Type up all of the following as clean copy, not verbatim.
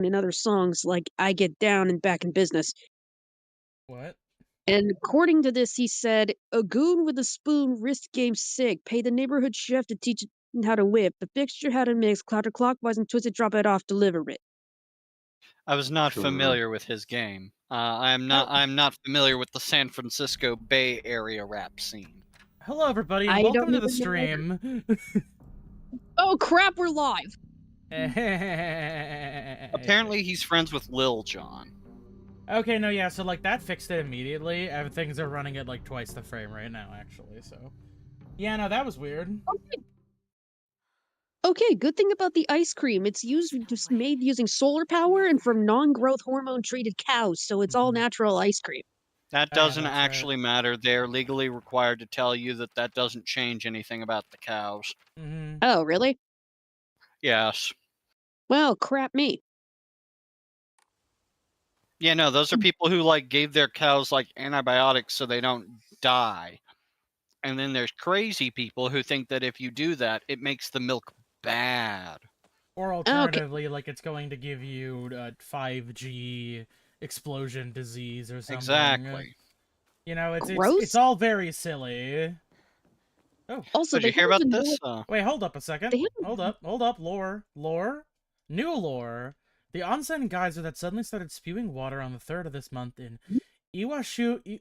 in other songs like I Get Down and Back in Business. What? And according to this, he said, "A goon with a spoon, wrist game sick, pay the neighborhood chef to teach it how to whip, the fixture how to mix, counterclockwise and twist it, drop it off, deliver it." I was not Sure. familiar with his game. I'm not. Oh, I'm not familiar with the San Francisco Bay Area rap scene. Hello, everybody, and I don't welcome to the even know either. stream. Oh crap, we're live! Apparently, he's friends with Lil Jon. Okay, no, yeah, so, like, that fixed it immediately. Things are running at, like, twice the frame right now, actually, so... Yeah, no, that was weird. Okay, good thing about the ice cream. It's just made using solar power and from non-growth hormone treated cows, so it's all natural ice cream. That Oh, yeah, doesn't that's right. actually matter. They're legally required to tell you that that doesn't change anything about the cows. Mm-hmm. Oh, really? Yes. Well, crap me. Yeah, no, those are people who, like, gave their cows, like, antibiotics so they don't die. And then there's crazy people who think that if you do that, it makes the milk bad. Or Okay. alternatively, like, it's going to give you 5G explosion disease or something. Exactly. You know, it's Gross? all very silly. Oh, Also, Did they you hear haven't about been this? wait, hold up a second. they haven't Hold up. Lore. New lore. The onsen geyser that suddenly started spewing water on the 3rd of this month in Iwashimizu,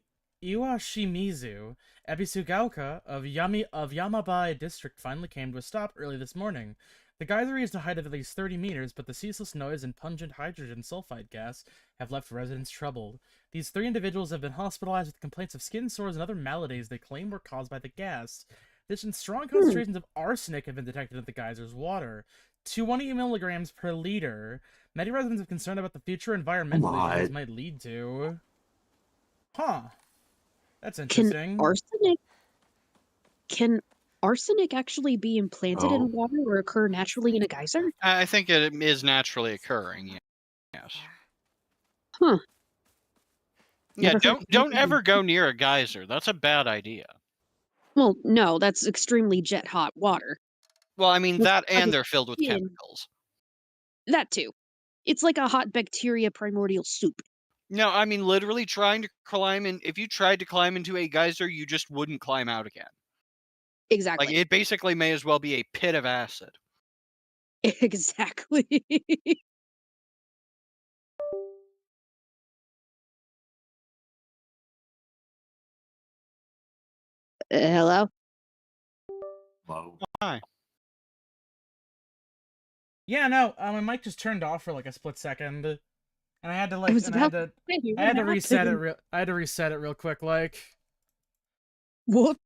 Ebisugaoka of Yamabai district finally came to a stop early this morning. The geyser reached a height of at least 30 meters, but the ceaseless noise and pungent hydrogen sulfide gas have left residents troubled. These 3 individuals have been hospitalized with complaints of skin sores and other maladies they claim were caused by the gas. Addition, strong concentrations of arsenic have been detected in the geyser's water. 20 milligrams per liter. Many residents are concerned about the future environmental issues this might lead to. Huh. That's Can interesting. arsenic actually be implanted in Oh. water or occur naturally in a geyser? I think it is naturally occurring. Yes. Huh. Yeah. Never heard of Don't anything. ever go near a geyser. That's a bad idea. Well, no, that's extremely jet hot water. Well, I mean With that, and project they're filled with in chemicals. that too. It's like a hot bacteria primordial soup. No, I mean literally trying to climb in. If you tried to climb into a geyser, you just wouldn't climb out again. Like, Exactly. it basically may as well be a pit of acid. Exactly. Hello? Whoa. Hi. Yeah, no, my mic just turned off for like a split second. And I had to I like was about to say, I had to what reset it happened? I had to reset it real quick, like. Whoop.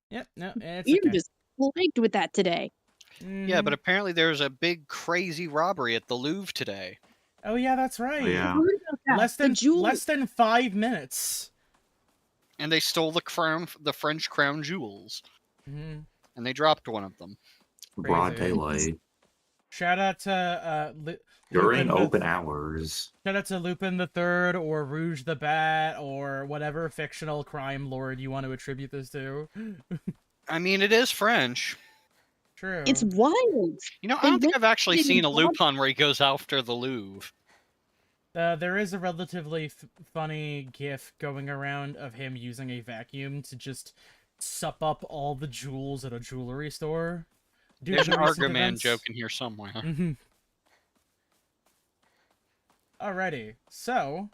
Yep, no, it's You're okay. just plagued with that today. Yeah, but apparently there's a big crazy robbery at the Louvre today. Oh yeah, that's right. Oh, yeah. I heard about that. Less than 5 minutes. And they stole the French crown jewels. Mm-hmm. And they dropped one of them. Broad Crazy. daylight. Shout out to During Lupin open hours. Shout out to Lupin the Third or Rouge the Bat or whatever fictional crime lord you want to attribute this to. I mean, it is French. True. It's wild. You know, I They don't think I've actually went seen a and Lupin where he goes after the Louvre. There is a relatively funny gif going around of him using a vacuum to just sup up all the jewels at a jewelry store. There's an Argoman joke in here somewhere. Mm-hmm. Alrighty, so...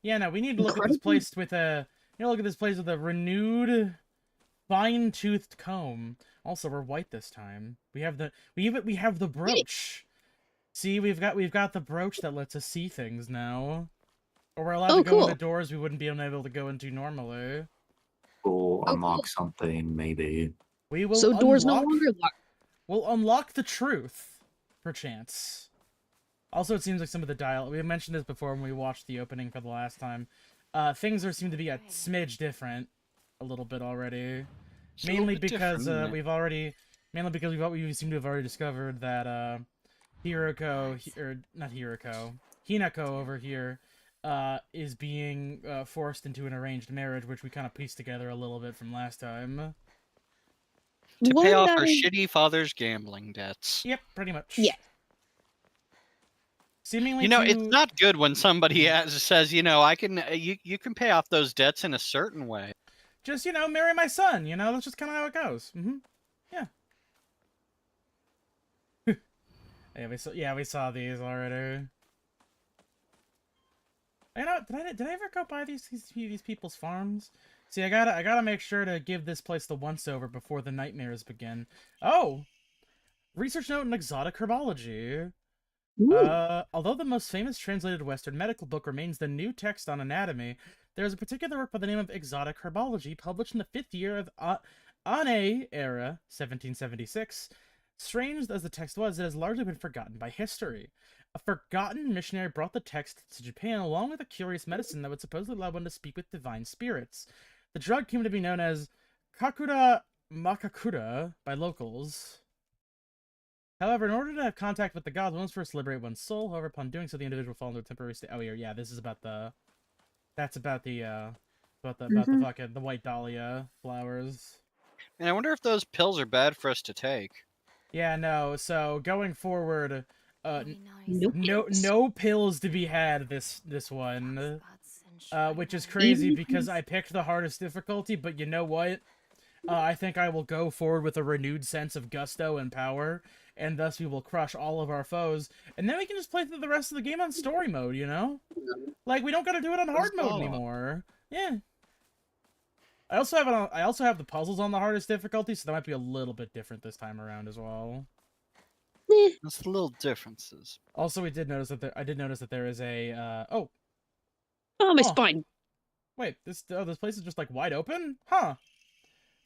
yeah, no, we need to look at this place with a... look at this place with a renewed, fine-toothed comb. Also, we're white this time. We have the brooch. See, we've got the brooch that lets us see things now. Or we're allowed to go into doors we wouldn't be able to go into normally. We'll unlock something, maybe. We will doors no longer locked. We'll unlock the truth, perchance. Also, it seems like some of the dialogue... We mentioned this before when we watched the opening for the last time. Things seem to be a smidge different a little bit already. Mainly because we seem to have already discovered that Hinako over here is being forced into an arranged marriage, which we kind of pieced together a little bit from last time. To pay off her shitty father's gambling debts. Yep, pretty much. Yeah. Seemingly It's to not good when somebody says, I can, you can pay off those debts in a certain way. just, marry my son. That's just kind of how it goes. Yeah. We saw these already. Did I ever go by these people's farms? See, I gotta make sure to give this place the once over before the nightmares begin. Oh, research note in exotic herbology. Ooh. Although the most famous translated Western medical book remains the New Text on Anatomy, there is a particular work by the name of Exotic Herbology, published in the 5th year of Ane era, 1776. Strange as the text was, it has largely been forgotten by history. A forgotten missionary brought the text to Japan along with a curious medicine that would supposedly allow one to speak with divine spirits. The drug came to be known as Kakura Makakura by locals. However, in order to have contact with the gods, one must first liberate one's soul. However, upon doing so, the individual will fall into a temporary state. Oh, yeah, this is about the... That's about the, about the fucking, the white dahlia flowers. And I wonder if those pills are bad for us to take. Yeah, no, so going forward, No pills. no pills to be had this one. Which is crazy Even because I picked the hardest difficulty, but you know what? I think I will go forward with a renewed sense of gusto and power, and thus we will crush all of our foes, and then we can just play through the rest of the game on story mode, Like, we don't gotta do it on hard mode anymore. Yeah. I also have the puzzles on the hardest difficulty, so that might be a little bit different this time around as well. There's little differences. Also, I did notice that there is a, oh, Oh, my Oh. spine. wait, this place is just, like, wide open? Huh.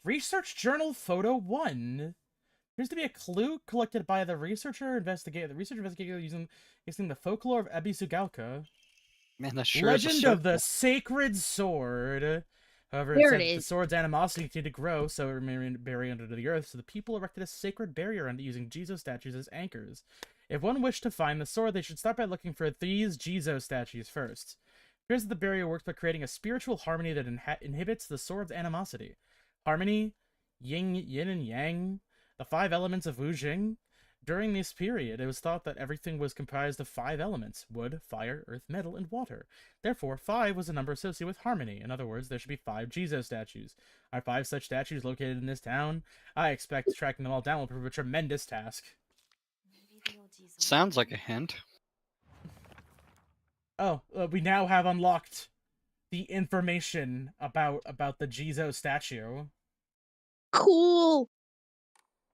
Research Journal Photo 1. Appears to be a clue collected by the research investigator using the folklore of Ebisugalka. Man, that sure Legend is a of the circle. Sacred Sword. However, There it it said the is. sword's animosity continued to grow, so it remained buried under the earth, so the people erected a sacred barrier under using Jizo statues as anchors. If one wished to find the sword, they should start by looking for these Jizo statues first. It appears that the barrier works by creating a spiritual harmony that inhibits the sword's animosity. Harmony, yin and yang, the 5 elements of Wu Jing. During this period, it was thought that everything was comprised of 5 elements: wood, fire, earth, metal, and water. Therefore, 5 was a number associated with harmony. In other words, there should be 5 Jizo statues. Are 5 such statues located in this town? I expect tracking them all down will prove a tremendous task. Sounds like a hint. Oh, we now have unlocked the information about the Jizo statue. Cool.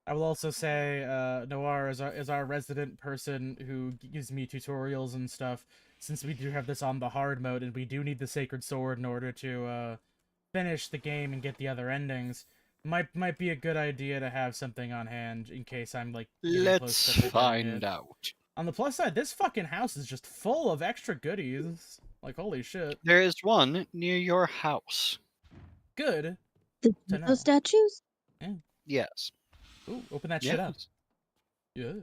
I will also say, Noir is our resident person who gives me tutorials and stuff, since we do have this on the hard mode, and we do need the Sacred Sword in order to, finish the game and get the other endings. Might be a good idea to have something on hand in case I'm, like, getting close Let's to finishing find it. out. On the plus side, this fucking house is just full of extra goodies. Like, holy shit. There is one near your house. Good. The To know. those statues? Yes. Ooh, open that shit up. Yes. Yes.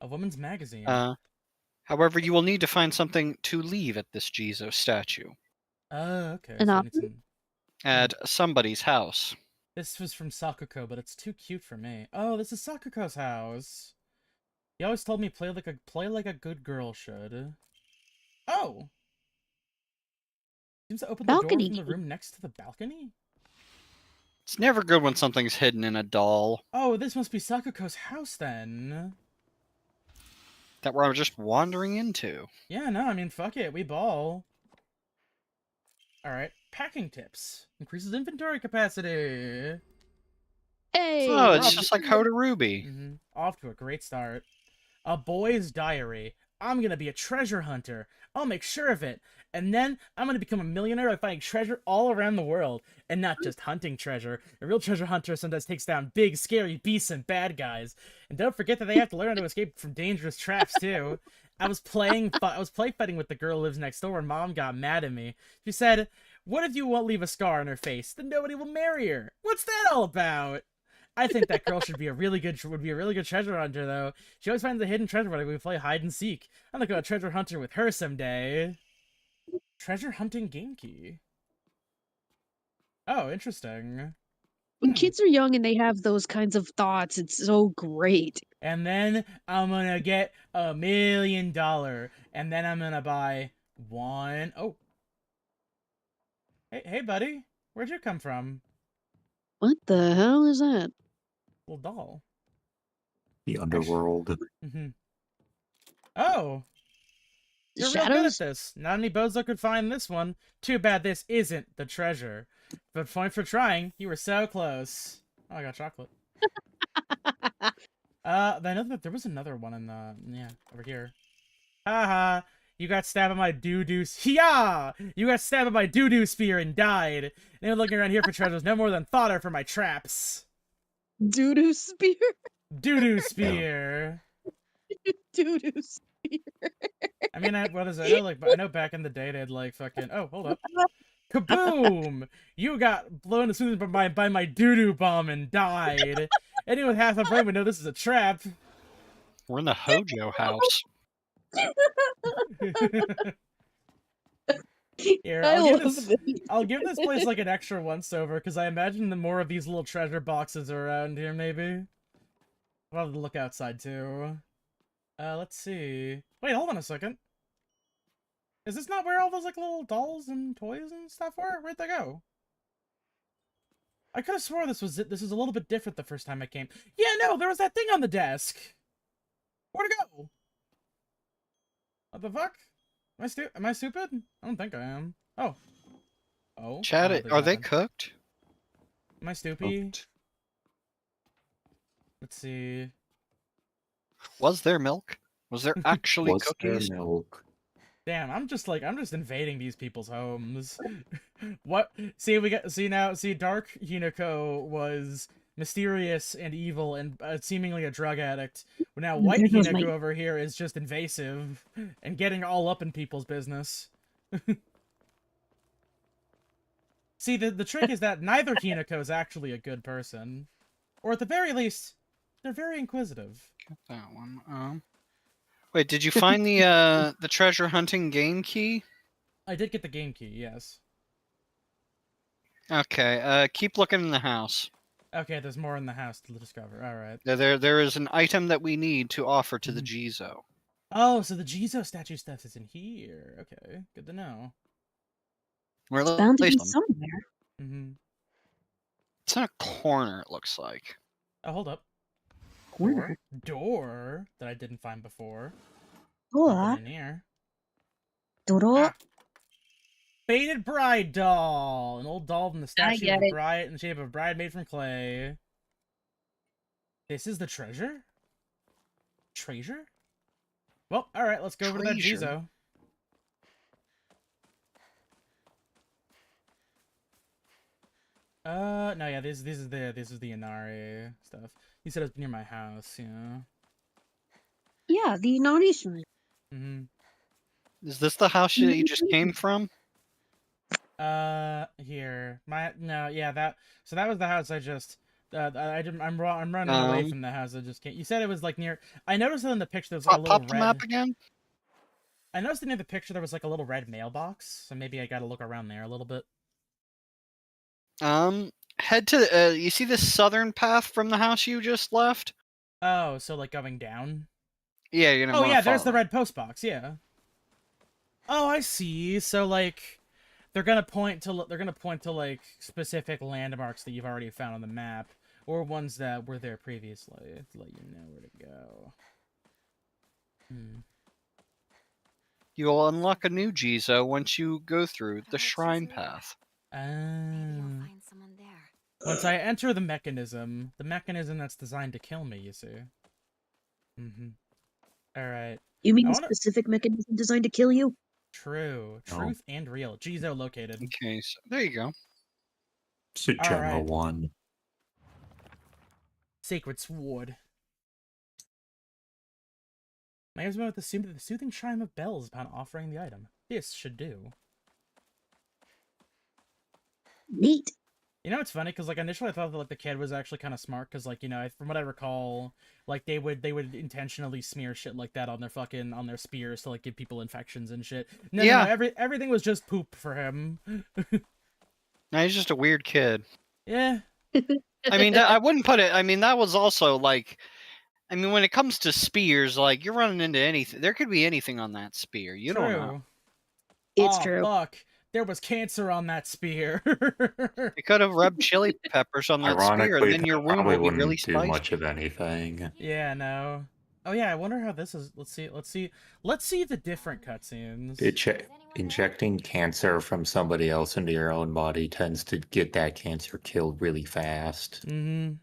A woman's magazine. However, you will need to find something to leave at this Jizo statue. Okay. An So I need option? some... At somebody's house. This was from Sakuko, but it's too cute for me. Oh, this is Sakuko's house. He always told me play like a good girl should. Oh. Seems to open the door Balcony from the key. room next to the balcony. It's never good when something's hidden in a doll. Oh, this must be Sakuko's house then. That we're just wandering into. Yeah, no, I mean, fuck it, we ball. Alright, packing tips. Increases inventory capacity. Hey. Oh, it's off- just like Hoda Ruby. Off to a great start. A boy's diary. I'm gonna be a treasure hunter. I'll make sure of it. And then I'm gonna become a millionaire by finding treasure all around the world. And not just hunting treasure. A real treasure hunter sometimes takes down big, scary beasts and bad guys. And don't forget that they have to learn how to escape from dangerous traps, too. I was play fighting with the girl who lives next door, and Mom got mad at me. She said, "What if you won't leave a scar on her face? Then nobody will marry her." What's that all about? I think that girl would be a really good treasure hunter, though. She always finds a hidden treasure when we play hide and seek. I'm gonna go a treasure hunter with her someday. Treasure hunting game key. Oh, interesting. When kids are young and they have those kinds of thoughts, it's so great. And then I'm gonna get $1 million, and then I'm gonna buy one. Oh, hey, buddy, where'd you come from? What the hell is that? Little doll. The underworld. Mm-hmm. Oh, you're real good at Shadows? this. Not any bozo could find this one. Too bad this isn't the treasure. But point for trying. You were so close. Oh, I got chocolate. I know that there was another one in the over here. Haha. You got stabbed by my doo-doo. Yeah! You got stabbed by my doo-doo spear and died. Anyone looking around here for treasures no more than fodder for my traps. Doo-doo spear? Doo-doo spear. Doo-doo spear. I mean, what is it? I know back in the day they had like fucking. Oh, hold up. Kaboom! You got blown to smithereens by my doo-doo bomb and died. Anyone with half a brain would know this is a trap. We're in the Hojo house. Here, I I'll give love this. this. I'll give this place like an extra once over because I imagine the more of these little treasure boxes are around here, maybe. I'll have to look outside too. Let's see. Wait, hold on a second. Is this not where all those like little dolls and toys and stuff were? Where'd they go? I could have swore this was it. This is a little bit different the first time I came. Yeah, no, there was that thing on the desk. Where'd it go? What the fuck? Am I stupid? I don't think I am. Oh. Oh. Chad, Oh, are they nothing. cooked? Am I stupid? Cooked. Let's see. Was there milk? Was there actually Was cookies? there milk? Damn, I'm just invading these people's homes. What? See, Dark Hinako was mysterious and evil and seemingly a drug addict. But now White There goes Hinako my- over here is just invasive and getting all up in people's business. See, the trick is that neither Hinako is actually a good person. Or at the very least, they're very inquisitive. Get that one. Wait, did you find the treasure hunting game key? I did get the game key, yes. Okay, keep looking in the house. Okay, there's more in the house to discover. Alright. There is an item that we need to offer to the Mhm. Jizo. Oh, so the Jizo statue stuff is in here. Okay, good to know. Where It's bound to be place them? somewhere. Mm-hmm. It's in a corner, it looks like. Oh, hold up. Corner. Door that I didn't find before. Door. Nothing in here. Door. Ah. Faded bride doll, an old doll from the statue get of a it. bride in the shape of a bride made from clay. This is the treasure. Treasure? Well, all right, let's go over to that Treasure? Jizo. No, yeah, this is the Inari stuff. You said it was near my house, yeah. Yeah, the Inari shrine. Mm-hmm. Is this the house that you just came from? Here, so that was the house I just. I'm running away from the house. I just can't. You said it was like near. I noticed that in the picture there was like a little Pop the red. map again? I noticed that near the picture there was like a little red mailbox, so maybe I gotta look around there a little bit. Head to you see this southern path from the house you just left? Oh, so like going down. Yeah, you're gonna Oh wanna yeah, there's the follow. red post box. Yeah. Oh, I see. So like, they're gonna point to like specific landmarks that you've already found on the map, or ones that were there previously to let you know where to go. Hmm. You will unlock a new Jizo once you go through the shrine path. Oh. Find someone there. Once I enter the mechanism that's designed to kill me, you see. Mm-hmm. Alright. You mean I a wanna- specific mechanism designed to kill you? True. No. Truth and real. Jizo located. Okay, so there you go. It's a general Alright. one. Sacred sword. My husband with the soothing chime of bells upon offering the item. This should do. Neat. You know, it's funny because like initially I thought that like the kid was actually kind of smart because like from what I recall, like they would intentionally smear shit like that on their spears to like give people infections and shit. No, Yeah. everything was just poop for him. Now he's just a weird kid. Yeah. I mean, I wouldn't put it. I mean, that was also like. I mean, when it comes to spears, like you're running into anything. There could be anything on that spear. You don't know. True. It's Oh, true. fuck. There was cancer on that spear. You could have rubbed chili peppers on that spear, and Ironically, then your that wound probably will be really wouldn't do spicy. much of anything. Yeah, no. Oh yeah, I wonder how this is. Let's see the different cutscenes. Injecting cancer from somebody else into your own body tends to get that cancer killed really fast. Mm-hmm.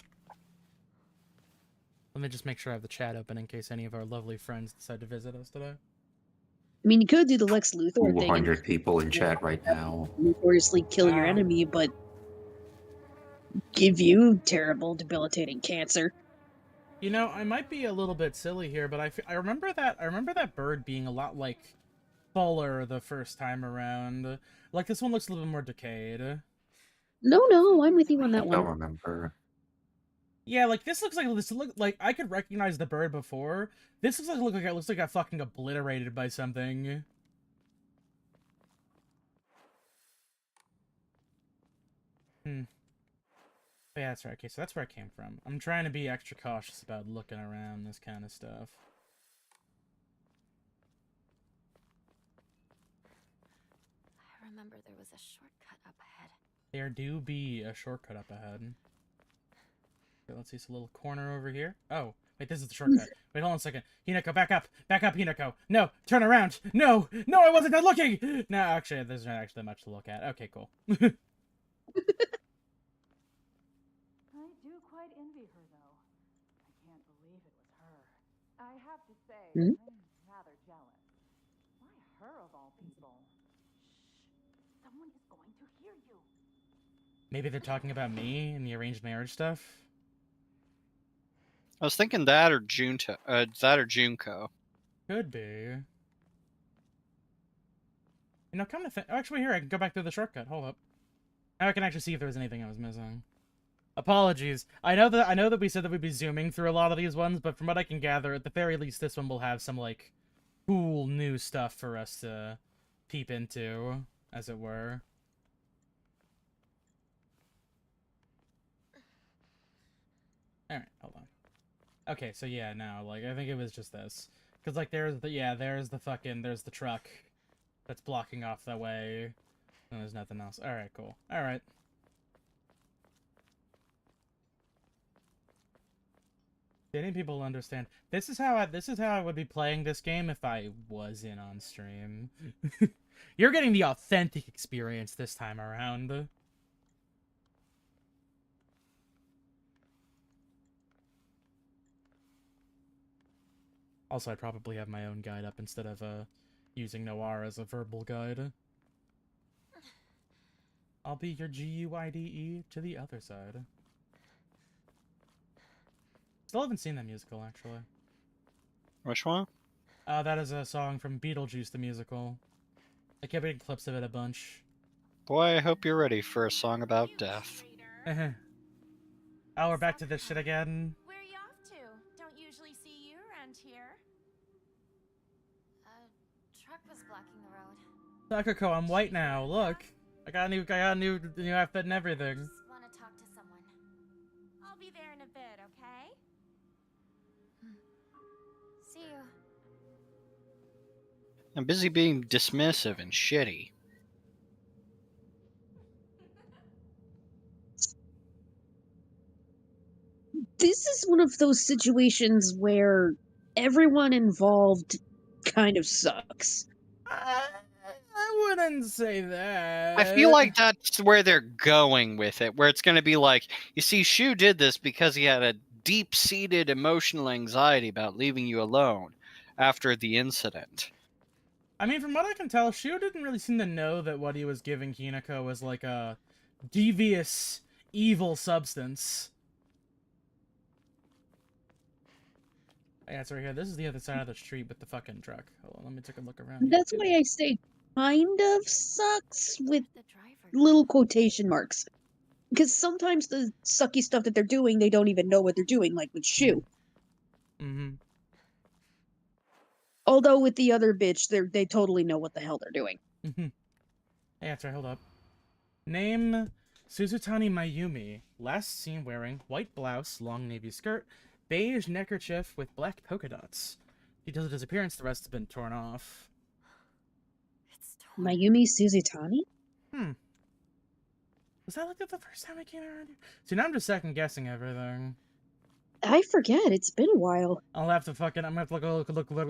Let me just make sure I have the chat open in case any of our lovely friends decide to visit us today. I mean, you could do the Lex Luthor thing and 200 people in chat right now. notoriously kill your Wow. enemy, but give you terrible, debilitating cancer. You know, I might be a little bit silly here, but I remember that bird being a lot like fuller the first time around. Like this one looks a little bit more decayed. No, I'm with you on I that don't one. remember. Yeah, like this looks like I could recognize the bird before. This looks like it looks like it got fucking obliterated by something. But yeah, that's right. Okay, so that's where I came from. I'm trying to be extra cautious about looking around this kind of stuff. I remember there was a shortcut up ahead. There do be a shortcut up ahead. Okay, let's see, it's a little corner over here. Oh, wait, this is the shortcut. Wait, hold on a second. Hinako, back up! Back up, Hinako! No! Turn around! No! No, I wasn't done looking! No, actually, there's not actually much to look at. Okay, cool. I do quite envy her, though. I can't believe it was her. I have to say, Hmm? I'm rather jealous. Why her of all people? Shh. Someone is going to hear you. Maybe they're talking about me and the arranged marriage stuff? I was thinking that or Junko. Could be. You know, come to think... Actually, here, I can go back through the shortcut. Hold up. Now I can actually see if there was anything I was missing. Apologies. I know that we said that we'd be zooming through a lot of these ones, but from what I can gather, at the very least, this one will have some, like, cool new stuff for us to peep into, as it were. Alright, hold on. Okay, so yeah, no, like, I think it was just this. Because, like, there's the truck that's blocking off that way, and there's nothing else. Alright, cool. Alright. Getting people to understand. This is how I would be playing this game if I was in on stream. You're getting the authentic experience this time around. Also, I'd probably have my own guide up instead of using Noir as a verbal guide. I'll be your GUIDE to the other side. Still haven't seen that musical, actually. Which one? That is a song from Beetlejuice the musical. I kept getting clips of it a bunch. Boy, I hope you're ready for a song about death. Oh, we're back to this shit again. Where are you off to? Don't usually see you around here. A truck was blocking the road. Takako, I'm white now. Look, I got a new outfit and everything. Just want to talk to someone. I'll be there in a bit, okay? See you. I'm busy being dismissive and shitty. This is one of those situations where everyone involved kind of sucks. I wouldn't say that. I feel like that's where they're going with it, where it's going to be like, you see, Shu did this because he had a deep-seated emotional anxiety about leaving you alone after the incident. I mean, from what I can tell, Shu didn't really seem to know that what he was giving Hinako was like a devious, evil substance. Yeah, it's right here. This is the other side of the street with the fucking truck. Hold on, let me take a look around. That's why I say kind of sucks with The driver. little quotation marks. Because sometimes the sucky stuff that they're doing, they don't even know what they're doing, like with Shu. Mm-hmm. Although with the other bitch, they totally know what the hell they're doing. Mm-hmm. Hey, that's right, hold up. Name Suzutani Mayumi, last seen wearing white blouse, long navy skirt, beige neckerchief with black polka dots. Details of disappearance, the rest have been torn off. It's torn. Mayumi Suzutani? Was that like that the first time I came around here? See, now I'm just second guessing everything. I forget. It's been a while. I'm gonna have to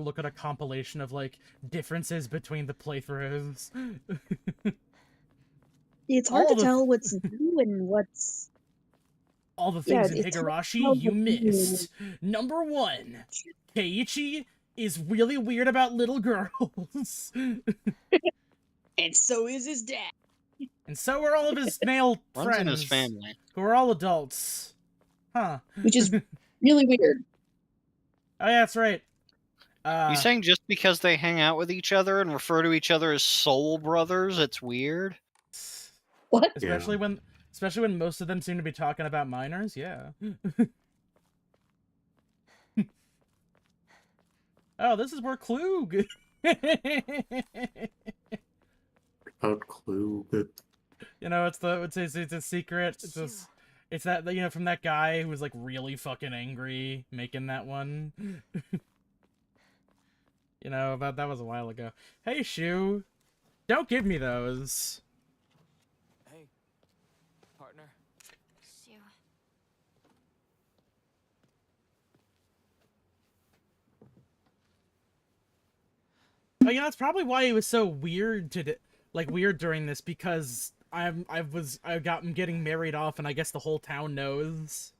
look at a compilation of like differences between the playthroughs. It's hard All to the- tell what's new and what's... All the Yeah, things in it's hard to Higurashi tell you what's new. missed. Number 1, Keiichi is really weird about little girls. And so is his dad. And so are all of his male Runs friends. in his family. Who are all adults. Huh. Which is really weird. Oh yeah, that's right. You saying just because they hang out with each other and refer to each other as soul brothers, it's weird? What? Especially when most of them seem to be talking about minors, yeah. Oh, this is where Klug. About Clue, but You know, it's a secret. It's that, you know, from that guy who was like really fucking angry making that one. You know, that was a while ago. Hey, Shu, don't give me those. Hey, partner. Shoo. Oh, yeah, that's probably why he was so weird weird during this, because I'm getting married off, and I guess the whole town knows.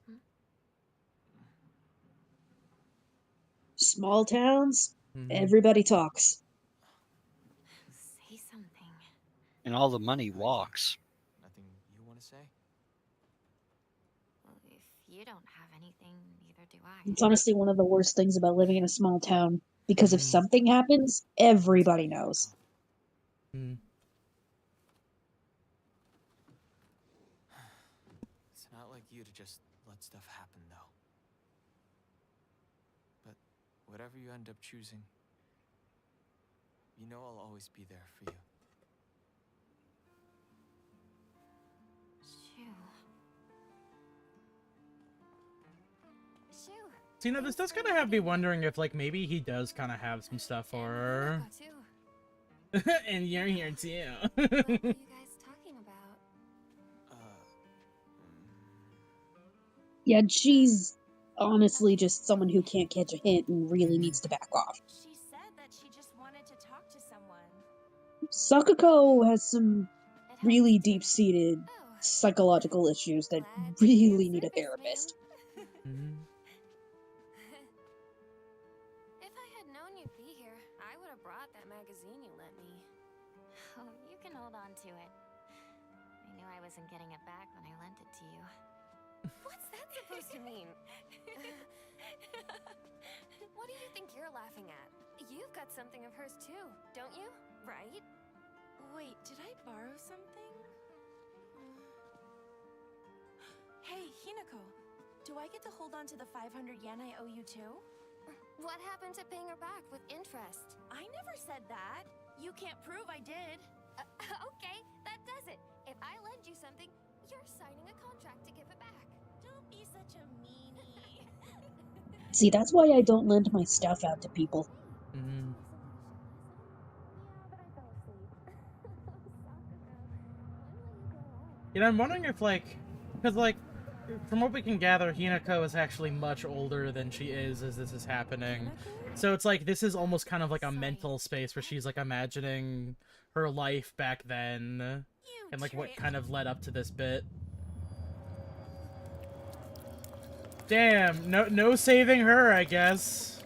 Small towns, Mhm. everybody talks. Say something. And all the money walks. Nothing you want to say? Well, if you don't have anything, neither do I. It's honestly one of the worst things about living in a small town, because if Mhm. something happens, everybody knows. Mm. It's not like you to just let stuff happen, though. But whatever you end up choosing, you know I'll always be there for you. Shoo. Shoo. So, you know, this does kind of have me wondering if, like, maybe he does kind of have some stuff for her. Got too. And you're here, too. What were you guys talking about? Yeah, she's honestly just someone who can't catch a hint and really needs to back off. She said that she just wanted to talk to someone. Sakuko has some It helps really to- deep-seated Oh, psychological issues that glad to really be need a of service, therapist. ma'am. Mhm. If I had known you'd be here, I would have brought that magazine you lent me. Oh, you can hold on to it. I knew I wasn't getting it back when I lent it to you. What's that supposed to mean? What do you think you're laughing at? You've got something of hers too, don't you? Right? Wait, did I borrow something? Hey, Hinako, do I get to hold on to the 500 yen I owe you too? What happened to paying her back with interest? I never said that. You can't prove I did. Okay, that does it. If I lend you something, you're signing a contract to give it back. Don't be such a meanie. See, that's why I don't lend my stuff out to people. Mhm. Yeah, but I fell asleep. You know, I'm wondering if, like, because, like, from what we can gather, Hinako is actually much older than she is as this is happening. So it's like, this is almost kind of like a mental space where she's, like, imagining her life back then, You and, like, what trick. kind of led up to this bit. Damn, no saving her, I guess.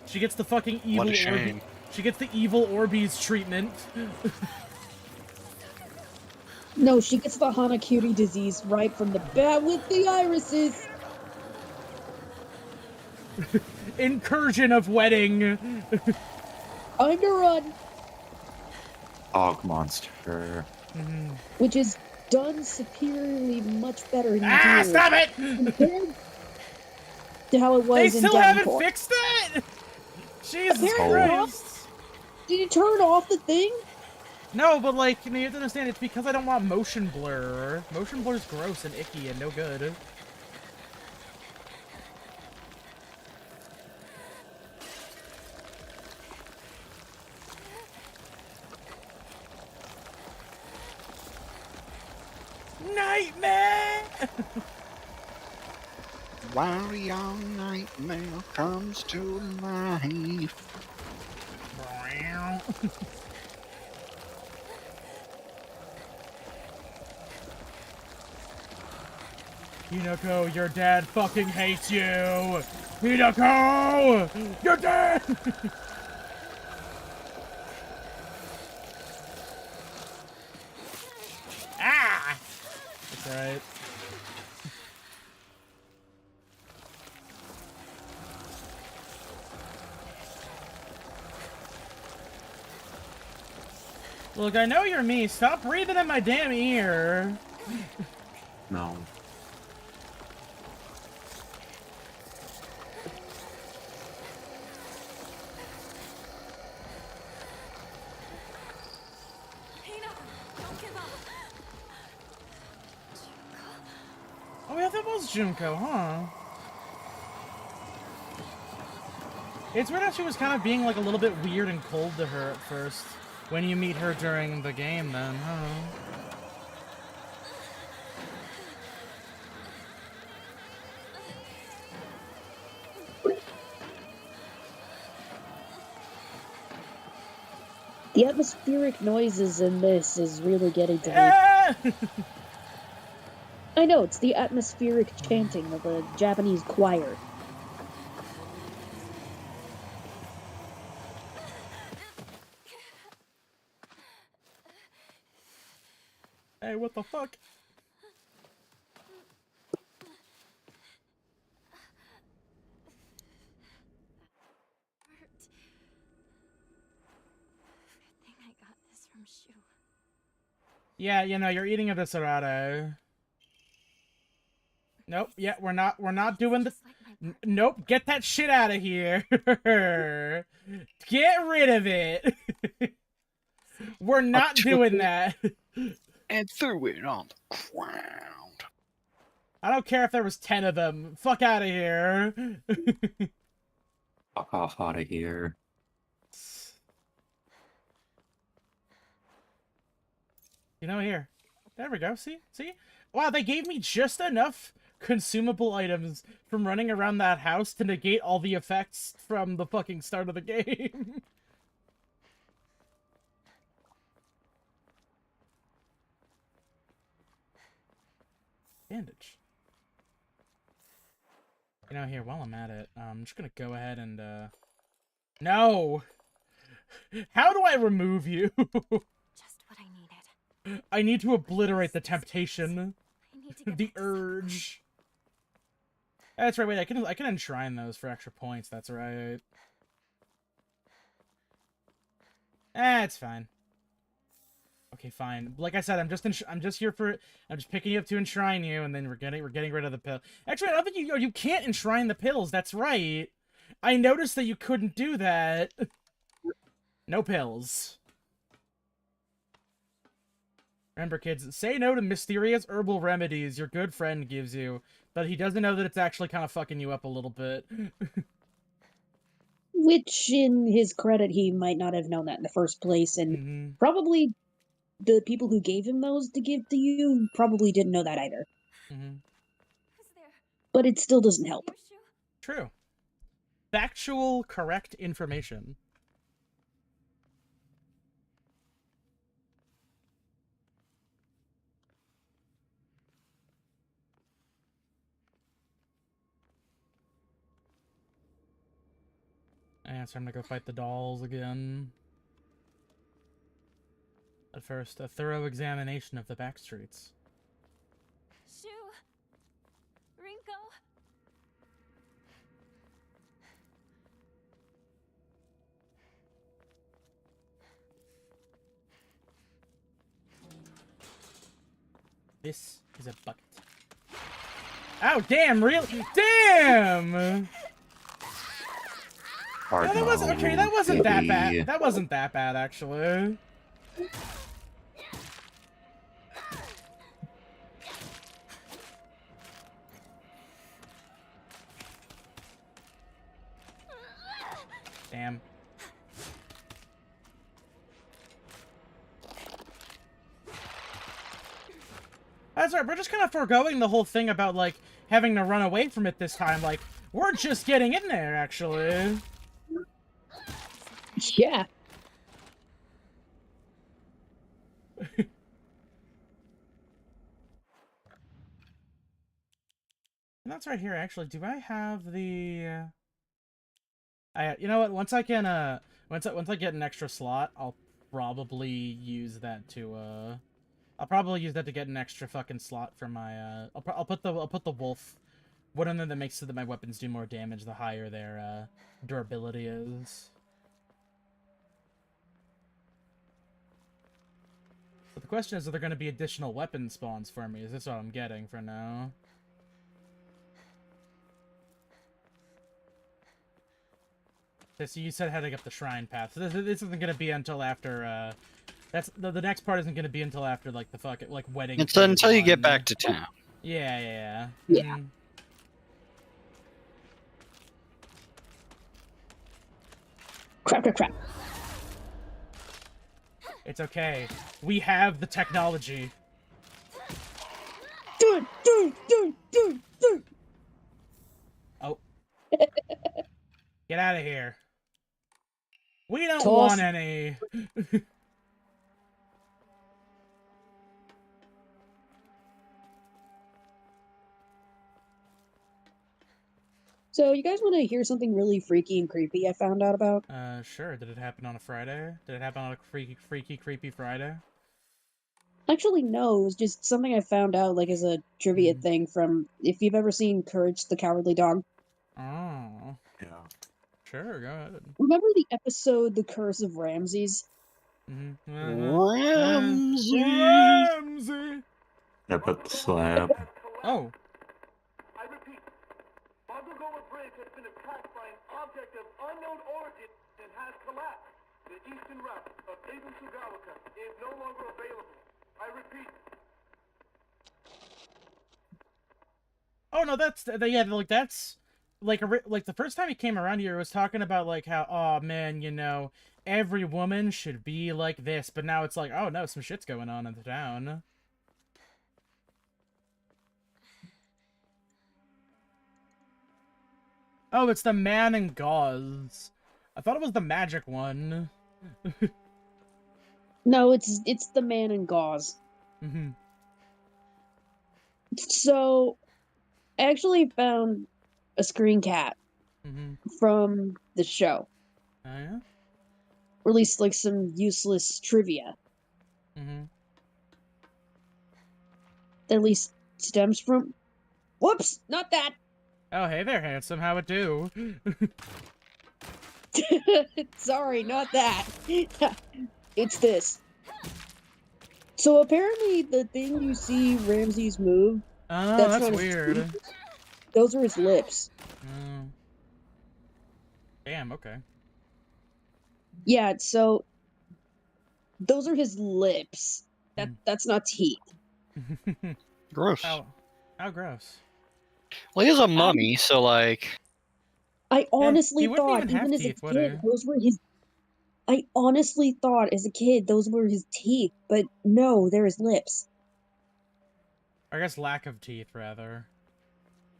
She gets the fucking evil What a shame. She gets the evil Orbeez treatment. No, she gets the Hanakiri disease right from the bat with the irises. Incursion of wedding. Time to run. Dog monster. Which is done superiorly much better in Ah, Deer stop it! compared to how it was They in still haven't Downpour. fixed that? Jesus Apparently Christ. Did you turn off the thing? No, but like, you have to understand, it's because I don't want motion blur. Motion blur's gross and icky and no good. Nightmare! Warrior nightmare comes to life. Hinako, your dad fucking hates you! Hinako! You're dead! Ah! That's alright. Look, I know you're me. Stop breathing in my damn ear. No. Don't give up. Oh yeah, that was Junko, huh? It's weird how she was kind of being like a little bit weird and cold to her at first. When you meet her during the game then, huh? The atmospheric noises in this is really getting to me. Ah! I know, it's the atmospheric chanting of a Japanese choir. Hey, what the fuck? Good thing I got this from Shf. Yeah, you know, you're eating a Viscerado. Nope, yeah, we're not doing the... Just like my Nope, get that shit out of here. Get rid of it. We're not doing that. And threw it on the ground. I don't care if there was 10 of them. Fuck out of here. Fuck off out of here. You know, here. There we go. See? See? Wow, they gave me just enough consumable items from running around that house to negate all the effects from the fucking start of the game. Bandage. You know, here, while I'm at it, I'm just gonna go ahead and, No! How do I remove you? Just what I needed. I need to obliterate the temptation. I need to get The back to Sakura. urge. That's right, wait, I can enshrine those for extra points, that's right. It's fine. Okay, fine. Like I said, I'm just here for... I'm just picking you up to enshrine you, and then we're getting rid of the pill. Actually, I don't think you can't enshrine the pills, that's right. I noticed that you couldn't do that. No pills. Remember, kids, say no to mysterious herbal remedies your good friend gives you, but he doesn't know that it's actually kind of fucking you up a little bit. Which, in his credit, he might not have known that in the first place, and probably the people who gave him those to give to you probably didn't know that either. Who's there? But it still doesn't help. Your shoe? True. Factual, correct information. And so I'm gonna go fight the dolls again. At first, a thorough examination of the back streets. Shoe. Rinko. This is a bucket. Oh, damn, really? Damn! Hard No, that wasn't, okay, that wasn't that bad. baby. That wasn't that bad, actually. Damn. That's right, we're just kind of foregoing the whole thing about, like, having to run away from it this time. Like, we're just getting in there, actually. Yeah. And that's right here, actually. Do I have the... you know what? Once I can, once I get an extra slot, I'll probably use that to, I'll probably use that to get an extra fucking slot for my, I'll put the wolf, one of them that makes so that my weapons do more damage the higher their, durability is. But the question is, are there going to be additional weapon spawns for me? Is this what I'm getting for now? So you said heading up the shrine path. So this isn't going to be until after, that's the next part isn't going to be until after, like, the fucking, like, wedding. It's until you get back to town. Yeah. Yeah. Crap. It's okay. We have the technology. Do it. Oh. Get out of here. We don't Toss. want any. So, you guys want to hear something really freaky and creepy I found out about? Sure. Did it happen on a Friday? Did it happen on a freaky, creepy Friday? Actually, no. It was just something I found out, like, as a trivia thing from... If you've ever seen Courage the Cowardly Dog. Oh. Yeah. Sure, go ahead. Remember the episode The Curse of Ramses? Ramsey. Ramsey! Up at the slab. Oh. I repeat, Bundlegoa Bridge has been attacked by an object of unknown origin and has collapsed. The eastern route of Aiden Sugawaka is no longer available. I repeat. Oh no, that's like the first time he came around here, it was talking about like how, oh man, you know, every woman should be like this, but now it's like, oh no, some shit's going on in the town. Oh, it's the man in gauze. I thought it was the magic one. No, it's the man in gauze. Mm-hmm. So, I actually found a screen cap from the show. Oh yeah? Or at least, like, some useless trivia. That at least stems from... Whoops! Not that! Oh, hey there, handsome. How it do? Sorry, not that. It's this. So apparently the thing you see Ramses move... Oh, that's not weird. his teeth. Those are his lips. Oh. Damn, okay. Yeah, so... Those are his lips. That's not teeth. Gross. How gross. Well, he is a mummy, so like... I honestly wouldn't thought, even have even as teeth, a would kid, he? those were his... I honestly thought, as a kid, those were his teeth, but no, they're his lips. I guess lack of teeth, rather.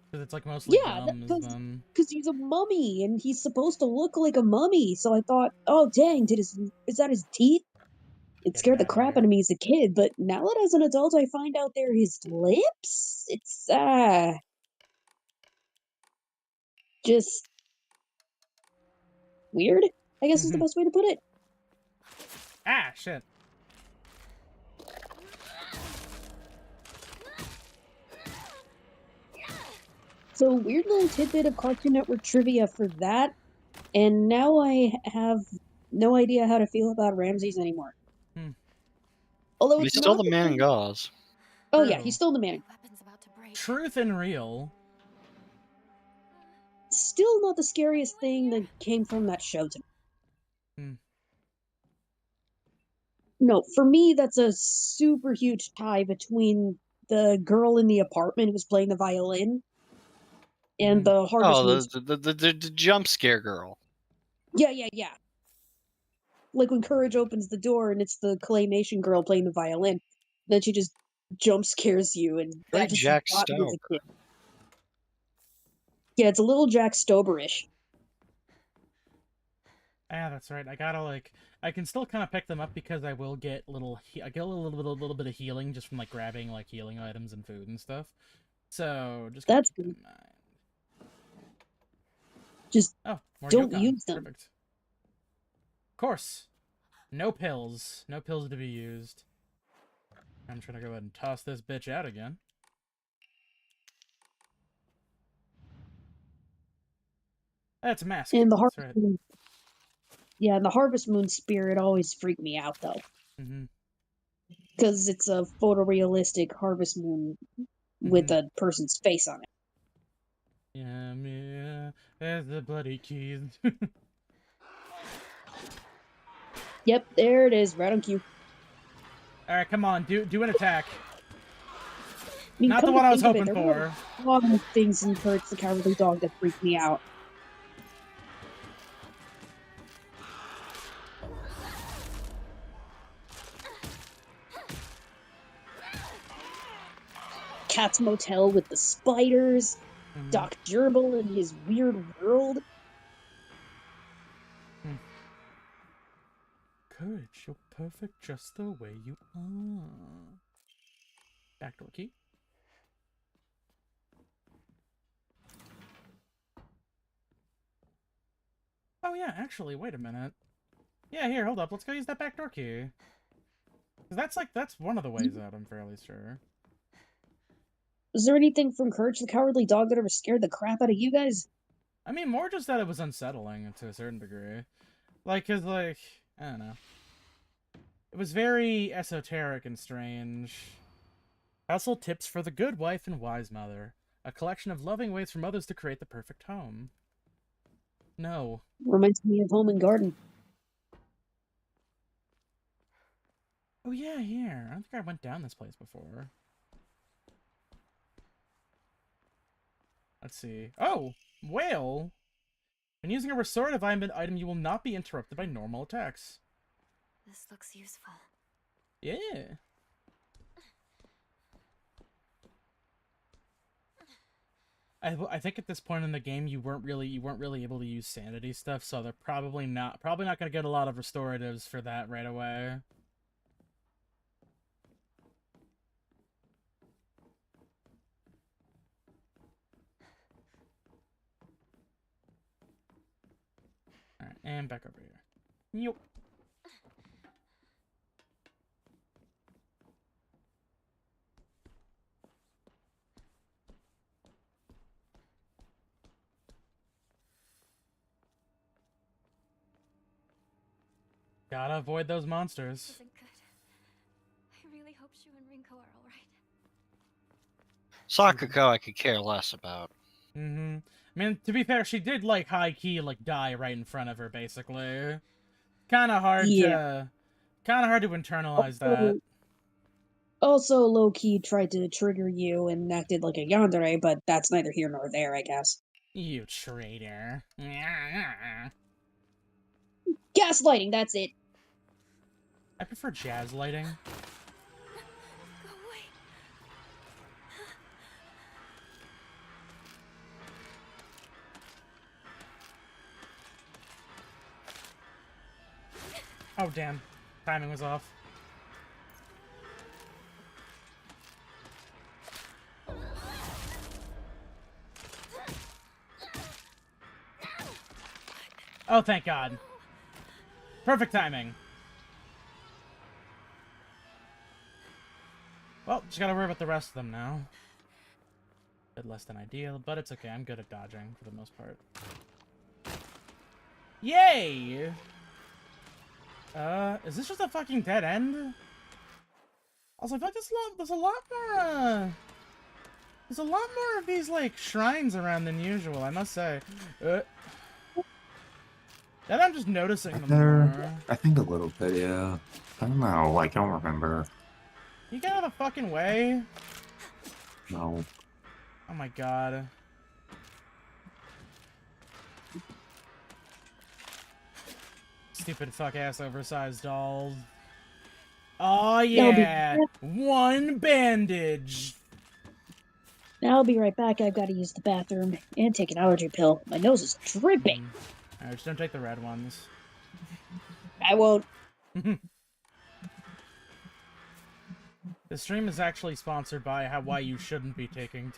Because it's like mostly Yeah, gums, then. because he's a mummy, and he's supposed to look like a mummy, so I thought, oh dang, is that his teeth? It scared the crap out of me as a kid, but now that as an adult I find out they're his lips, it's, just... weird, I guess is the best way to put it. Ah, shit. So, weird little tidbit of Cartoon Network trivia for that, and now I have no idea how to feel about Ramses anymore. Although He's it's still not the man in gauze. Oh yeah, True. he's still the man. Truth and real. Still not the scariest thing that came from that show to me. No, for me, that's a super huge tie between the girl in the apartment who's playing the violin and the Harvest Moon. Oh, the jump scare girl. Yeah, yeah, yeah. Like when Courage opens the door and it's the claymation girl playing the violin, then she just jump scares you, and Very that just Jack got me as Stover. a kid. Yeah, it's a little Jack Stoberish. Yeah, that's right. I gotta like, I can still kind of pick them up because I will get I get a little bit of healing just from like grabbing like healing items and food and stuff. So just gotta That's keep that good. in mind. Just Oh, more don't Yukon. use them. Perfect. Of course. No pills. No pills to be used. I'm trying to go ahead and toss this bitch out again. That's a mask. And the That's Harvest right. Moon, yeah, and the Harvest Moon spirit always freaked me out though, Mm-hmm. because it's a photorealistic Harvest Moon with a person's face on it. Yeah, there's the bloody keys. Yep, there it is, right on cue. Alright, come on, do an attack. I mean, Not the come to one I was think of it, hoping there were for. a lot of things in Courage the Cowardly Dog that freaked me out. Cat's Motel with the spiders, Doc Gerbil and his weird world. Courage, you're perfect just the way you are. Backdoor key. Oh yeah, actually, wait a minute. Yeah, here, hold up. Let's go use that backdoor key. Because that's one of the ways out, I'm fairly sure. Was there anything from Courage the Cowardly Dog that ever scared the crap out of you guys? I mean, more just that it was unsettling to a certain degree. Like, cause like, I don't know. It was very esoteric and strange. Household tips for the good wife and wise mother. A collection of loving ways for mothers to create the perfect home. No. Reminds me of Home and Garden. Oh yeah, here. I don't think I went down this place before. Let's see. Oh! Whale! When using a restorative item, you will not be interrupted by normal attacks. This looks useful. Yeah. I think at this point in the game you weren't really able to use sanity stuff, so they're probably not gonna get a lot of restoratives for that right away. Alright, and back over here. Yup. Gotta avoid those monsters. Isn't good. I really hope Shu and Rinko are alright. Sakako I could care less about. Mm-hmm. I mean, to be fair, she did, like, high-key, like, die right in front of her, basically. Kinda hard to internalize that. Also, low-key tried to trigger you and acted like a yandere, but that's neither here nor there, I guess. You traitor. Gaslighting, that's it. I prefer jazz lighting. Go away. Oh, damn. Timing was off. Oh, thank God. Perfect timing. Well, just gotta worry about the rest of them now. Bit less than ideal, but it's okay. I'm good at dodging for the most part. Yay! Is this just a fucking dead end? Also, I feel like there's a lot more, there's a lot more of these, like, shrines around than usual, I must say. Then I'm just noticing them There, more. I think a little bit, yeah. I don't know, I don't remember. You get out of the fucking way. No. Oh my god. Stupid fuck-ass oversized dolls. Oh I'll yeah! One bandage! I'll be right back. I've got to use the bathroom and take an allergy pill. My nose is dripping. Alright, just don't take the red ones. I won't. The stream is actually sponsored by why you shouldn't be taking...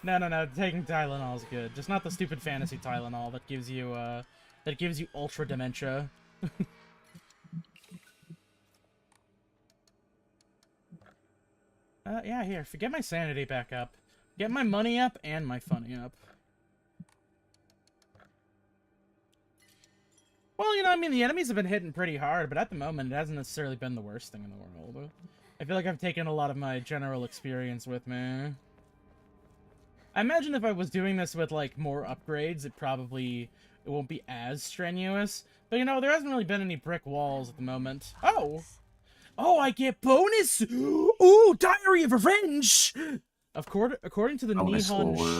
No, taking Tylenol is good. Just not the stupid fantasy Tylenol that gives you ultra dementia. Yeah, here, get my sanity back up. Get my money up and my funny up. Well, you know, I mean, the enemies have been hitting pretty hard, but at the moment, it hasn't necessarily been the worst thing in the world. I feel like I've taken a lot of my general experience with me. I imagine if I was doing this with, like, more upgrades, it won't be as strenuous. But, you know, there hasn't really been any brick walls at the moment. Oh! Oh, I get bonus! Ooh, Diary of Revenge! According to the Nihon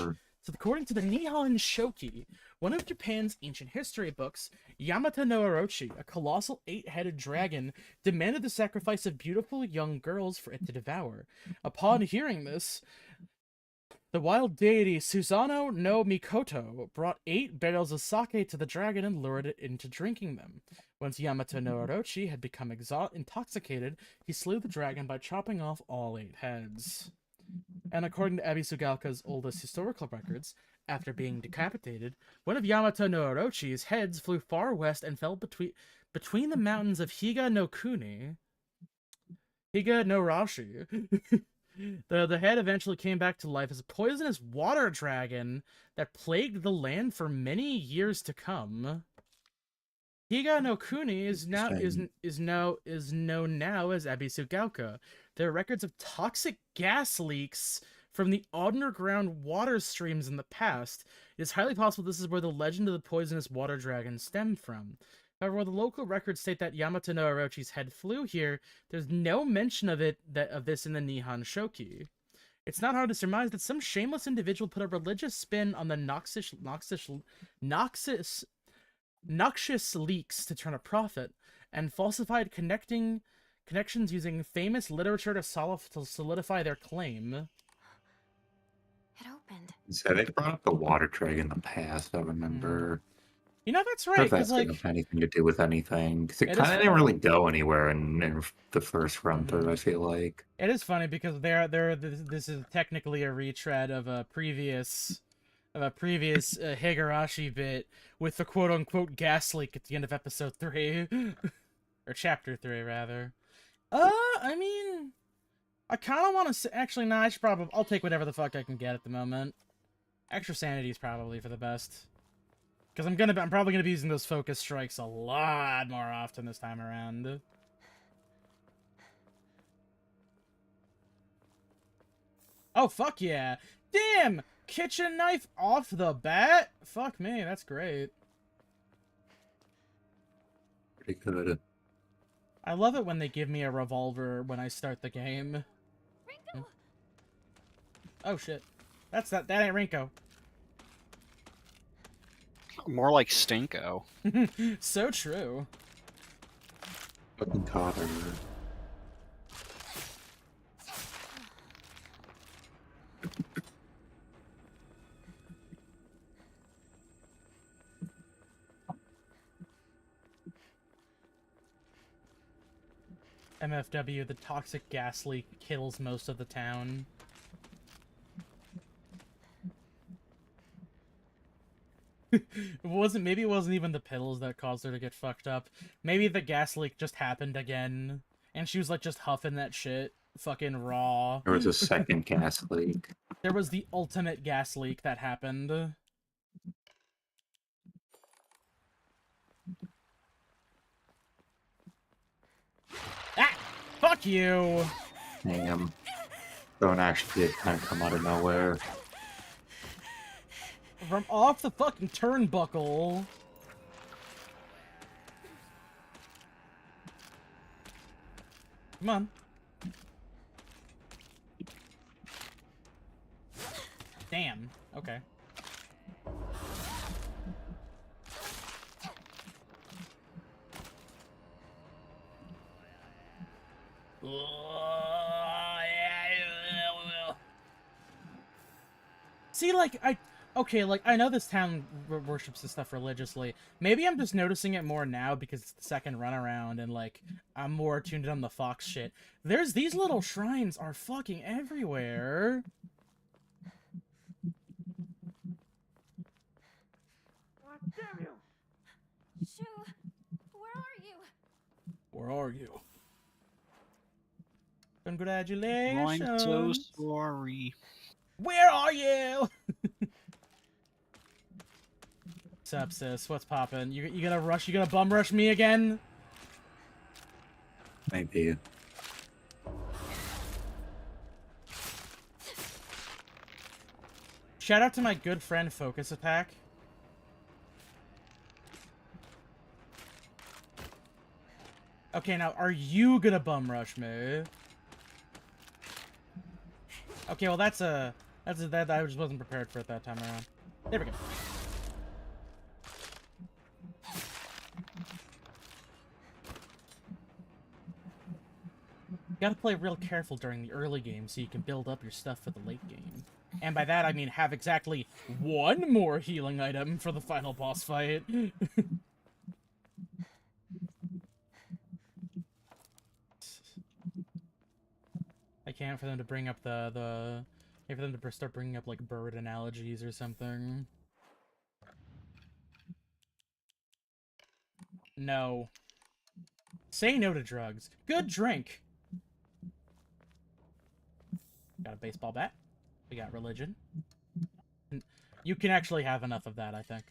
Shoki, one of Japan's ancient history books, Yamata no Orochi, a colossal 8-headed dragon, demanded the sacrifice of beautiful young girls for it to devour. Upon hearing this, the wild deity Susanoo no Mikoto brought 8 barrels of sake to the dragon and lured it into drinking them. Once Yamata no Orochi had become intoxicated, he slew the dragon by chopping off all 8 heads. And according to Ebisugaoka's oldest historical records, after being decapitated, one of Yamato no Orochi's heads flew far west and fell between the mountains of Higa no Rashi. The head eventually came back to life as a poisonous water dragon that plagued the land for many years to come. Higa no Kuni is known now as Ebisugaoka. There are records of toxic gas leaks from the underground water streams in the past. It is highly possible this is where the legend of the poisonous water dragon stemmed from. However, while the local records state that Yamato no Orochi's head flew here, there's no mention of this in the Nihon Shoki. It's not hard to surmise that some shameless individual put a religious spin on the noxious leaks to turn a profit, and falsified connections using famous literature to solidify their claim. It opened. So they brought up the water dragon in the past, I remember. You know, that's right, If that's because, gonna have anything to do with anything. Because it It kind is of didn't really go anywhere in the first run through, I feel like. it is funny because this is technically a retread of a previous Higurashi bit with the quote-unquote gas leak at the end of episode 3. Or chapter 3, rather. I mean, I kind of want to say... Actually, no, I'll take whatever the fuck I can get at the moment. Extra sanity is probably for the best. Because I'm probably gonna be using those focus strikes a lot more often this time around. Oh, fuck yeah. Damn! Kitchen knife off the bat? Fuck me, that's great. Pretty good. I love it when they give me a revolver when I start the game. Rinko! Oh shit. That ain't Rinko. More like Stinko. So true. Fucking caught her. MFW, the toxic gas leak kills most of the town. Maybe it wasn't even the pills that caused her to get fucked up. Maybe the gas leak just happened again, and she was like just huffing that shit fucking raw. There was a second gas leak. There was the ultimate gas leak that happened. Ah! Fuck you! Damn. Don't actually kind of come out of nowhere. From off the fucking turnbuckle. Come on. Damn. Okay. See, like, like, I know this town worships this stuff religiously. Maybe I'm just noticing it more now because it's the second run around and, like, I'm more tuned in on the fox shit. These little shrines are fucking everywhere. God damn you! Shoo, where are you? Where are you? I'm Congratulations. so sorry. Where are you? What's up, sis? What's poppin'? You gonna rush? You gonna bum rush me again? Maybe. Shout out to my good friend Focus Attack. Okay, now are you gonna bum rush me? Okay, well that's that I just wasn't prepared for it that time around. There we go. You gotta play real careful during the early game so you can build up your stuff for the late game. And by that I mean have exactly one more healing item for the final boss fight. I can't for them to bring up for them to start bringing up like bird analogies or something. No. Say no to drugs. Good drink. Got a baseball bat. We got religion. You can actually have enough of that, I think.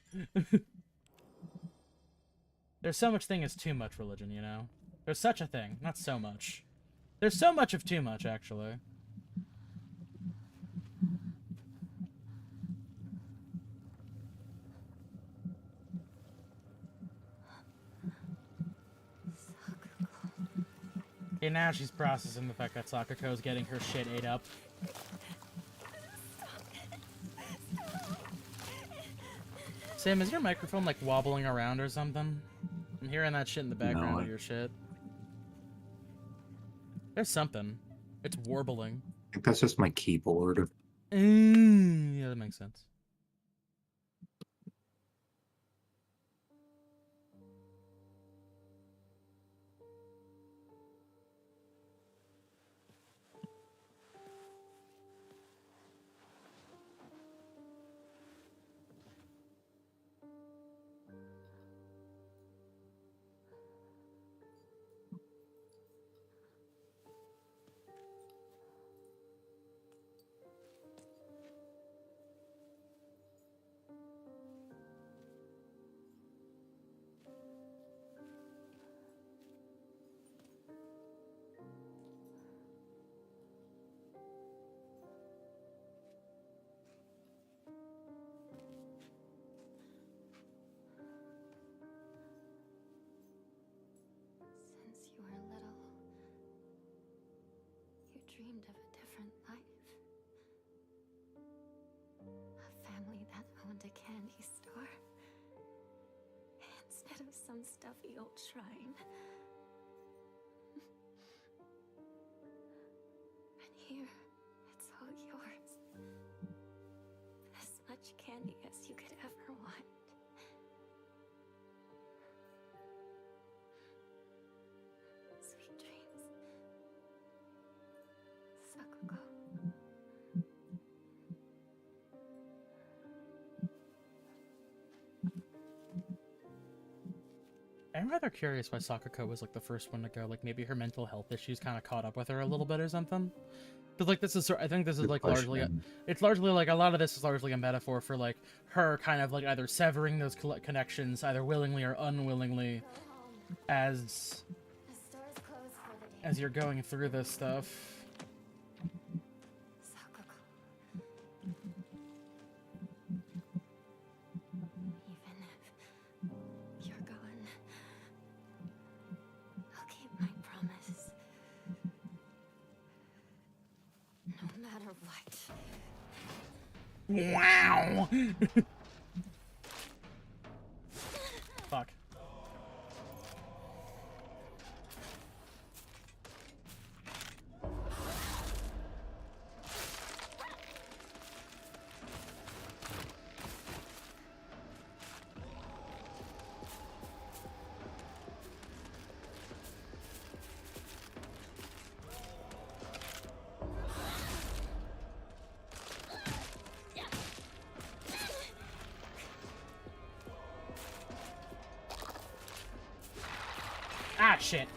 There's so much thing as too much religion, you know? There's such a thing, not so much. There's so much of too much, actually. Okay, now she's processing the fact that Sakuko's getting her shit ate up. Sam, is your microphone, like, wobbling around or something? I'm hearing that shit in the background of your shit. There's something. It's warbling. I think that's just my keyboard. Yeah, that makes sense. Since you were little, you dreamed of a different life. A family that owned a candy store. Instead of some stuffy old shrine. And here, it's all yours. As much candy as you could ever want. Sweet dreams. Sakuko. I'm rather curious why Sakuko was, like, the first one to go. Like, maybe her mental health issues kind of caught up with her a little bit or something? Because, like, this is, I think this is, like, largely, it's largely, like, a lot of this is largely a metaphor for, like, her kind of, like, either severing those connections, either willingly or unwillingly, as you're going through this stuff. Even if you're gone, I'll keep my promise. Wow. Fuck. Ah, shit.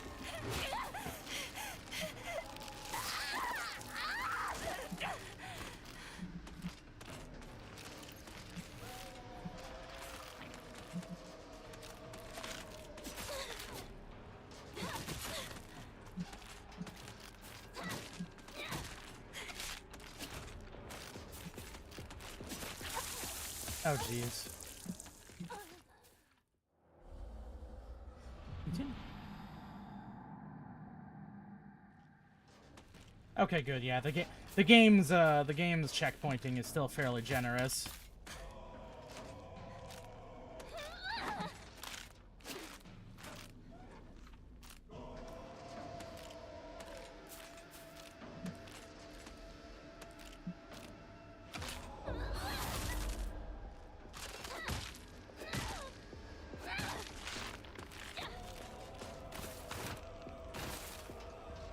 Oh, jeez. Continue. Okay, good. Yeah, the game's checkpointing is still fairly generous.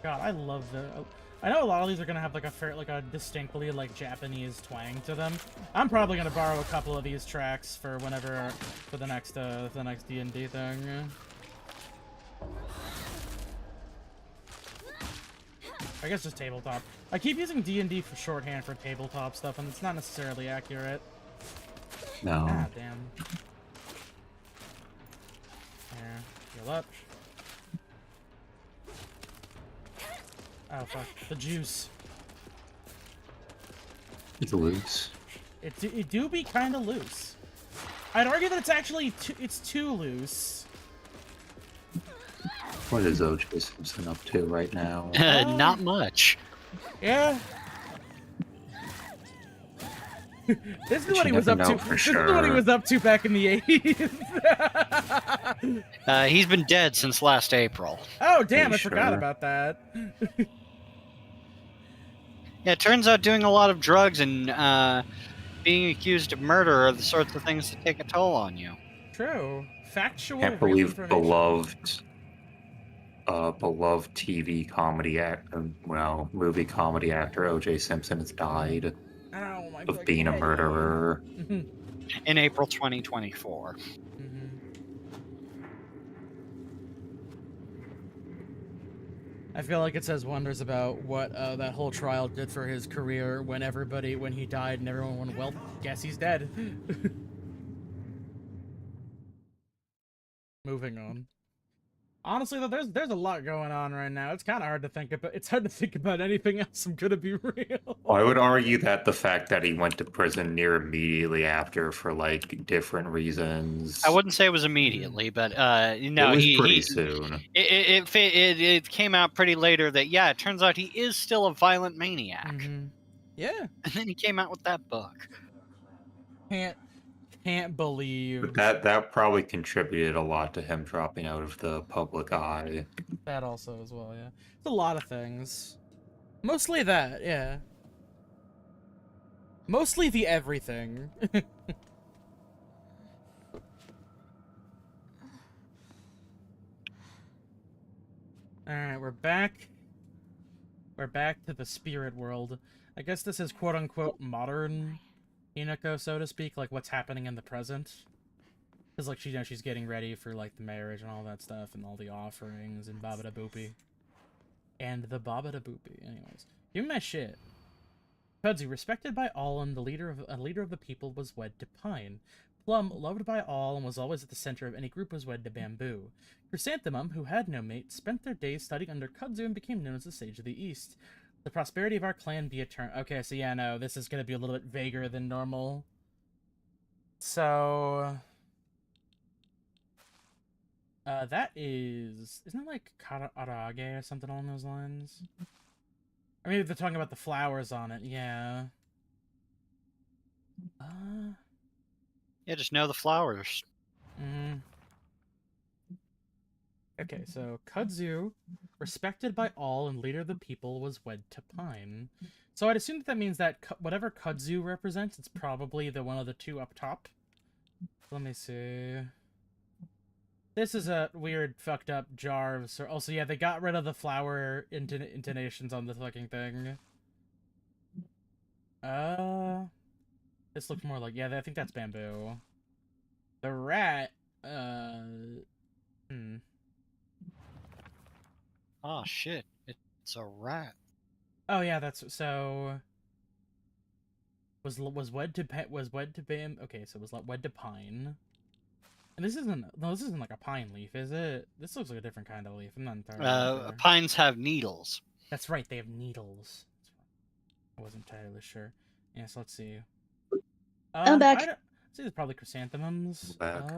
God, I love the. I know a lot of these are gonna have like a distinctly like Japanese twang to them. I'm probably gonna borrow a couple of these tracks for whenever for the next D&D thing. I guess just tabletop. I keep using D&D for shorthand for tabletop stuff, and it's not necessarily accurate. No. Ah, damn. There, heal up. Oh fuck, the juice. It's loose. It do be kind of loose. I'd argue that it's actually it's too loose. What is O.J. Simpson up to right now? Not much. Yeah. This is But what you he was never up know to. for This is what he sure. was up to back in the 80s. He's been dead since last April. Oh damn! Are I you forgot sure? about that. Yeah, it turns out doing a lot of drugs and being accused of murder are the sorts of things that take a toll on you. True. Factual, Can't real believe information. beloved TV comedy actor, well, movie comedy actor O.J. Simpson has died Oh my of fucking being a head. murderer. In April 2024. I feel like it says wonders about what that whole trial did for his career when he died and everyone went, well, guess he's dead. Moving on. Honestly, though, there's a lot going on right now. It's kind of hard to think about. It's hard to think about anything else. I'm gonna be real. I would argue that the fact that he went to prison near immediately after for like different reasons. I wouldn't say it was immediately, but no, it was pretty soon. It came out pretty later that yeah, it turns out he is still a violent maniac. Yeah. And then he came out with that book. Can't believe But that probably contributed a lot to him dropping out of the public eye. that also as well. Yeah, it's a lot of things. Mostly that, yeah. Mostly the everything. Alright, we're back. We're back to the spirit world. I guess this is quote-unquote modern Hinako, so to speak, like what's happening in the present. Because, like, she's getting ready for, like, the marriage and all that stuff, and all the offerings, and Babada Boopy. And the Babada Boopy. Anyways, give me my shit. Kudzu, respected by all and a leader of the people, was wed to Pine. Plum, loved by all and was always at the center of any group, was wed to Bamboo. Chrysanthemum, who had no mate, spent their days studying under Kudzu and became known as the Sage of the East. The prosperity of our clan be eternal. Okay, so yeah, no, this is gonna be a little bit vaguer than normal. So... that is... Isn't it like Arage or something along those lines? Or maybe they're talking about the flowers on it, yeah. Yeah, just know the flowers. Okay, so Kudzu, respected by all and leader of the people, was wed to Pine. So I'd assume that means that whatever Kudzu represents, it's probably the one of the two up top. Let me see. This is a weird, fucked up jar of... Also, yeah, they got rid of the flower intonations on the fucking thing. This looks more like... Yeah, I think that's bamboo. The rat... Oh, shit. It's a rat. Oh, yeah, that's... So... Was wed to bam... Okay, so was wed to pine. And this isn't... No, this isn't like a pine leaf, is it? This looks like a different kind of leaf. I'm not entirely sure. Pines have needles. That's right, they have needles. I wasn't entirely sure. Yeah, so let's see. I'm back. I see there's probably chrysanthemums. Back.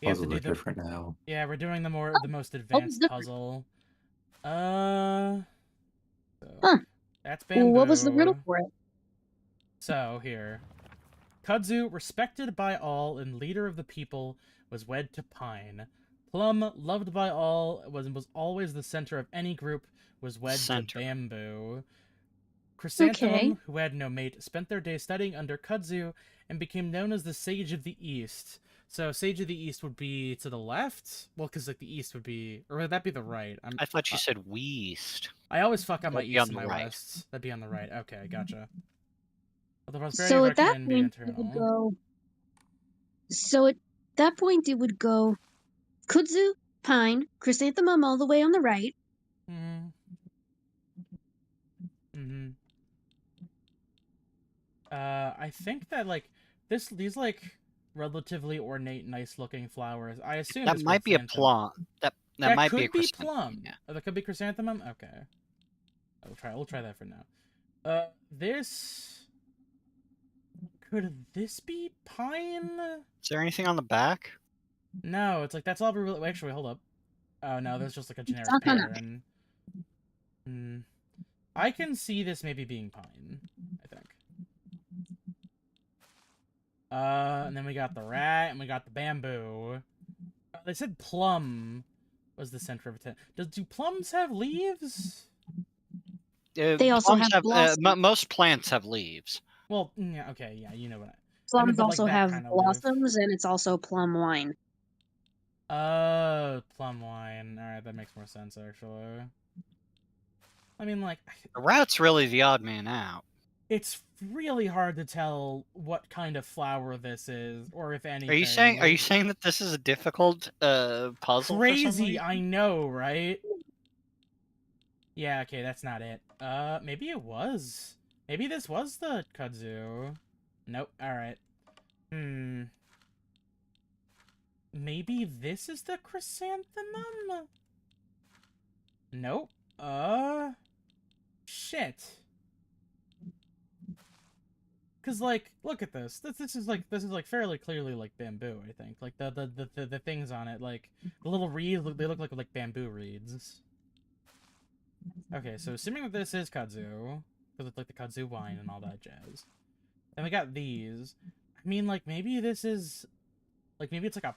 We have to Puzzles do are different now. Yeah, we're doing the most advanced puzzle. So that's bamboo. What was the riddle for it? So here, Kudzu, respected by all and leader of the people, was wed to Pine. Plum, loved by all, was always the center of any group, was wed to Bamboo. Chrysanthemum, who had no mate, spent their days studying under Kudzu and became known as the Sage of the East. So Sage of the East would be to the left? Well, because like the East would be... Or would that be the right? I thought you said Weast. I always fuck up my East and my West. That'd be on the right. Okay, gotcha. So at that point, it would go... So at that point, it would go... Kudzu, Pine, Chrysanthemum all the way on the right. I think that, like, these, like, relatively ornate, nice-looking flowers, I assume that might be a plum. That might be a plum. Yeah. Oh, that could be chrysanthemum? Okay. We'll try that for now. Could this be pine? Is there anything on the back? No, it's like, that's all we really... Actually, hold up. Oh, no, there's just, like, a generic pattern. I can see this maybe being pine, I think. And then we got the rat, and we got the bamboo. They said plum was the center of attention. Do plums have leaves? They also have most plants have leaves. Well, yeah, okay, yeah, you know what Plums also have blossoms, and it's also plum wine. Oh, plum wine. Alright, that makes more sense, actually. I mean, like... The rat's really the odd man out. It's really hard to tell what kind of flower this is, or if anything. Are you saying that this is a difficult puzzle? Crazy, I know, right? Yeah, okay, that's not it. Maybe it was. Maybe this was the kudzu. Nope. Alright. Maybe this is the chrysanthemum? Nope. Shit. Cause like, look at this. This is like fairly clearly like bamboo. I think like the things on it, like the little reeds, they look like bamboo reeds. Okay, so assuming that this is kudzu, because it's like the kudzu wine and all that jazz. And we got these. I mean, like maybe this is, like maybe it's like a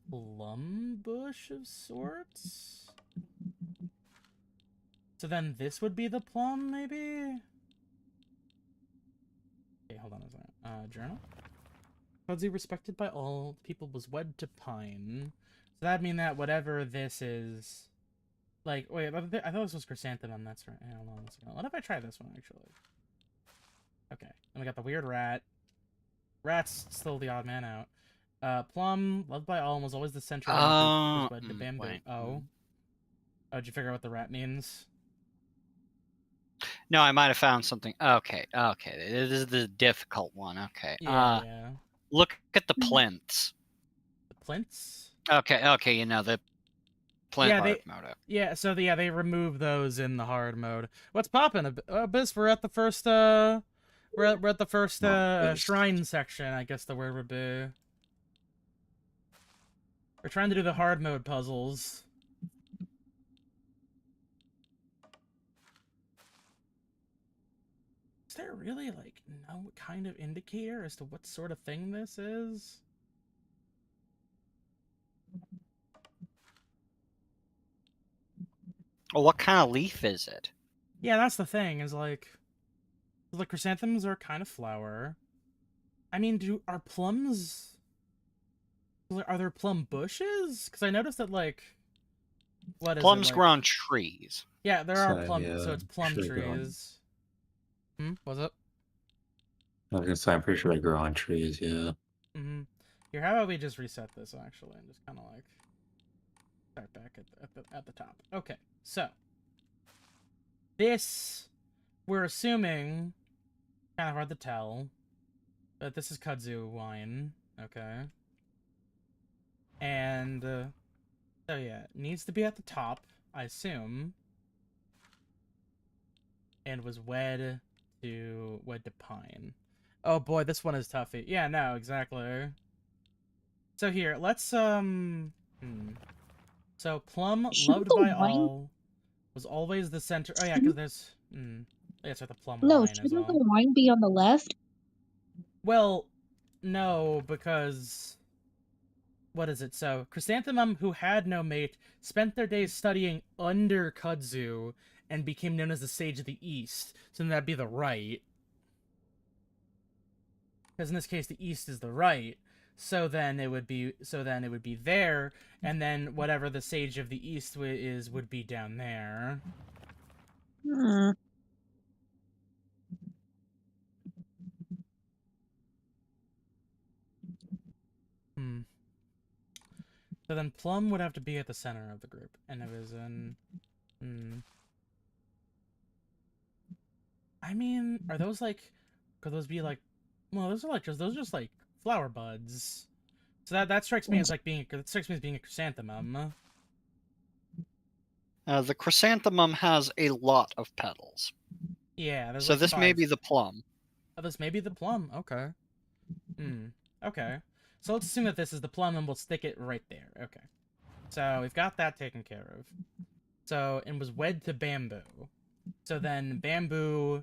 plum bush of sorts. So then this would be the plum, maybe. Okay, hold on a second. Journal. Kudzu, respected by all people, was wed to Pine. So that'd mean that whatever this is... Like, wait, I thought this was chrysanthemum, that's right. Hold on a second. What if I try this one, actually? Okay, and we got the weird rat. Rat's still the odd man out. Plum, loved by all, and was always the center of the was wed to bamboo. Wait. Oh, did you figure out what the rat means? No, I might have found something. Okay. This is the difficult one. Okay. Yeah. Look at the plinths. The plinths? Okay, you know, the plinth hard mode. Yeah, so they remove those in the hard mode. What's poppin'? Abyss, we're at the first, we're at the first, shrine section, I guess the word would be. We're trying to do the hard mode puzzles. there really, like, no kind of indicator as to what sort of thing this is? Well, what kind of leaf is it? Yeah, that's the thing, is like chrysanthemums are a kind of flower. I mean, are plums... Are there plum bushes? Because I noticed that, like... What is it, Plums like... grow on trees. Yeah, there are So, plum... So yeah, it's plum sure they grow. trees. What's up? I was gonna say, I'm pretty sure they grow on trees, yeah. Here, how about we just reset this, actually, and just kind of, like... Start back at the top. Okay, so... This... We're assuming... Kind of hard to tell. But this is kudzu wine. Okay. And... so yeah, it needs to be at the top, I assume. And was wed to pine. Oh boy, this one is toughy. Yeah, no, exactly. So here, let's So plum, Shouldn't loved the by wine? all, was always the center. Oh yeah, because Shouldn't, there's that's where the plum no, wine is shouldn't all. the wine be on the left? Well, no, because what is it? So, chrysanthemum who had no mate spent their days studying under kudzu and became known as the Sage of the East. So then that'd be the right. Because in this case, the East is the right. So then it would be there, and then whatever the Sage of the East is would be down there. Hmm. So then plum would have to be at the center of the group, and it was in. I mean, are those like? Could those be like? Well, those are just like flower buds. So that strikes me as like being a chrysanthemum. The chrysanthemum has a lot of petals. Yeah, there's So like this may 5. be the plum. Oh, this may be the plum. Okay. Okay. So let's assume that this is the plum, and we'll stick it right there. Okay. So we've got that taken care of. So and was wed to bamboo. So then bamboo.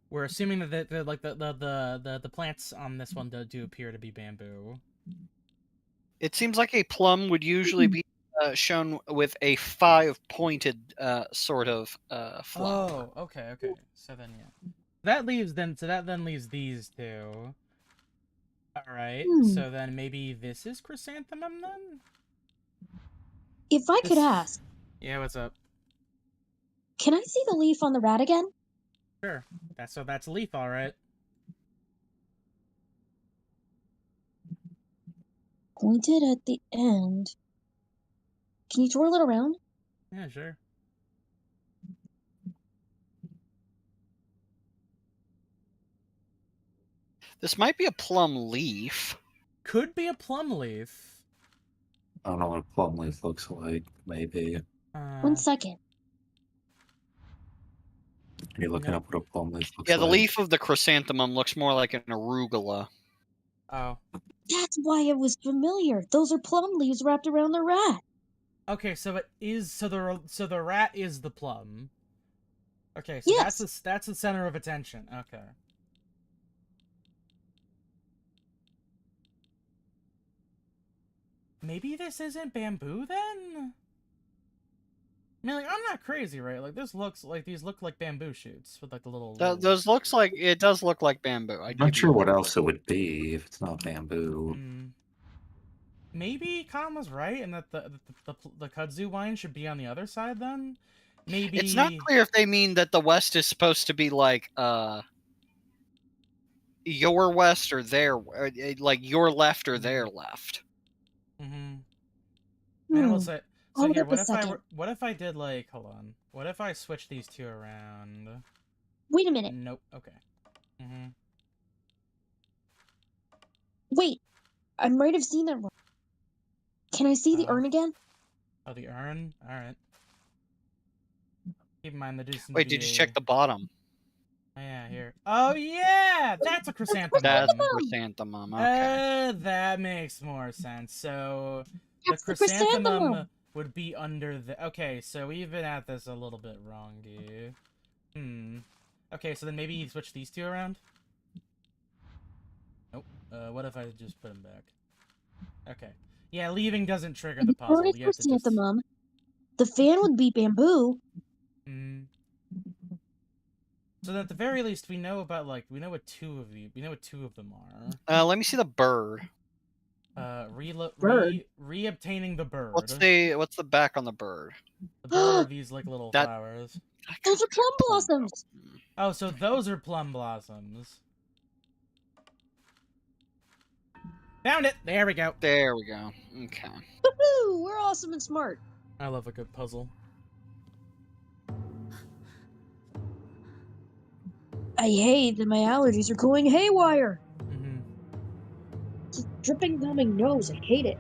We're assuming that the plants on this one do appear to be bamboo. It seems like a plum would usually be shown with a 5-pointed sort of flower. Oh, okay. So then yeah, that then leaves these two. All right. So then maybe this is chrysanthemum then. If I could ask, Yeah, what's up? can I see the leaf on the rat again? Sure. That's a leaf, all right. Pointed at the end. Can you twirl it around? Yeah, sure. This might be a plum leaf. Could be a plum leaf. I don't know what a plum leaf looks like, maybe. 1 second. Are you looking up what a plum leaf looks Yeah, like? the leaf of the chrysanthemum looks more like an arugula. Oh. That's why it was familiar. Those are plum leaves wrapped around the rat. Okay, so it is so the rat is the plum. Okay, so Yes. that's the center of attention. Okay. Maybe this isn't bamboo then? I mean, like, I'm not crazy, right? Like, these look like bamboo shoots with like a little. Those looks like it does look like bamboo. I'm not sure what else it would be if it's not bamboo. Maybe Khan was right, and that the kudzu wine should be on the other side then. Maybe It's not clear if they mean that the west is supposed to be like your west or their like your left or their left. And we'll say, so Hold here, up a second. what if I did like, hold on, what if I switch these two around? Wait a minute. Nope. Okay. Wait, I might have seen that wrong. Can I see the urn again? Oh, the urn. All right. Keep in mind the deuce. Wait, did you check the bottom? Oh, yeah, here. Oh yeah, that's a chrysanthemum. That's chrysanthemum. Okay. That makes more sense. So That's the chrysanthemum would be under the. Okay, so we've been at this a little bit wrongy. Okay, so then maybe you switch these two around? Nope. What if I just put them back? Okay. Yeah, leaving doesn't trigger the puzzle. Recorded You for have to just... Mom. The fan would be bamboo. Mm. So at the very least, we know about, like, we know what two of them are. Let me see the bird. Bird. Re-obtaining the bird. What's the back on the bird? The bird are these, like, little That- flowers. Those are plum blossoms. Oh, so those are plum blossoms. Found it! There we go. There we go. Okay. Woohoo! We're awesome and smart. I love a good puzzle. I hate that my allergies are going haywire. Mm-hmm. It's dripping down my nose. I hate it.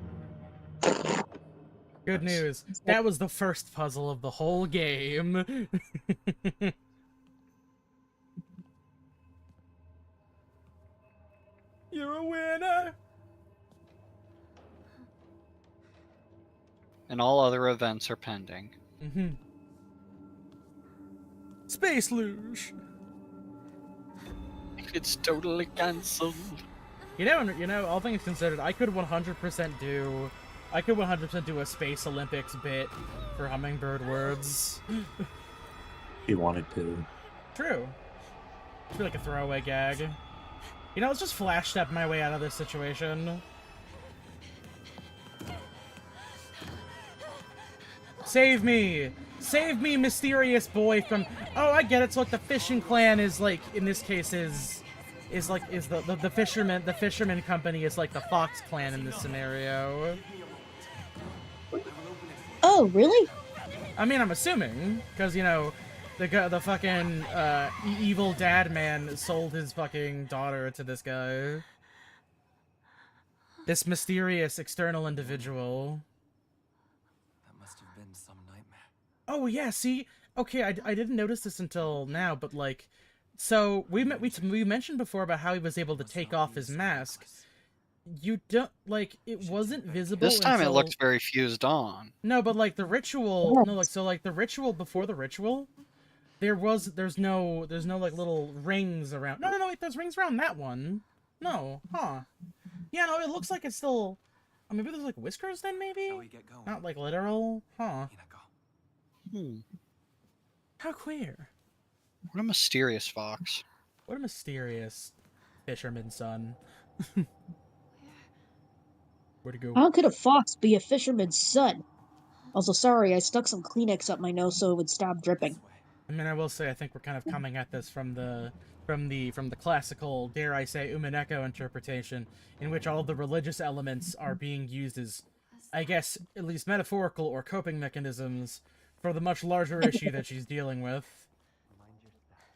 Good news. That was the first puzzle of the whole game. You're a winner! And all other events are pending. Mm-hmm. Space luge! It's totally cancelled. You know, all things considered, I could 100% do a Space Olympics bit for hummingbird words. You wanted to. True. It'd be like a throwaway gag. You know, let's just flash step my way out of this situation. Save me! Save me, mysterious boy from... Oh, I get it. So, like, the fishing clan is, like, in this case, is the fisherman company is, like, the Fox clan in this scenario. Oh, really? I mean, I'm assuming, because, you know, the fucking, evil dad man sold his fucking daughter to this guy. This mysterious external individual. That must have been some nightmare. Oh, yeah, see? Okay, I didn't notice this until now, but, like, so, we mentioned before about how he was able to take off his mask. You don't, like, it wasn't visible This time until... it looks very fused on. No, but, like, the ritual... No, like, so, like, the ritual before the ritual, there's no, like, little rings around... No, wait, there's rings around that one. No, huh. Yeah, no, it looks like it's still... Oh, maybe there's, like, whiskers then, maybe? Shall we get going? Not, like, literal? Huh. Hinako. How queer. What a mysterious fox. What a mysterious fisherman's son. Where'd he go? How could a fox be a fisherman's son? Also, sorry, I stuck some Kleenex up my nose so it would stop dripping. I mean, I will say, I think we're kind of coming at this from the classical, dare I say, Umineko interpretation, in which all the religious elements are being used as, I guess, at least metaphorical or coping mechanisms for the much larger issue that she's dealing with.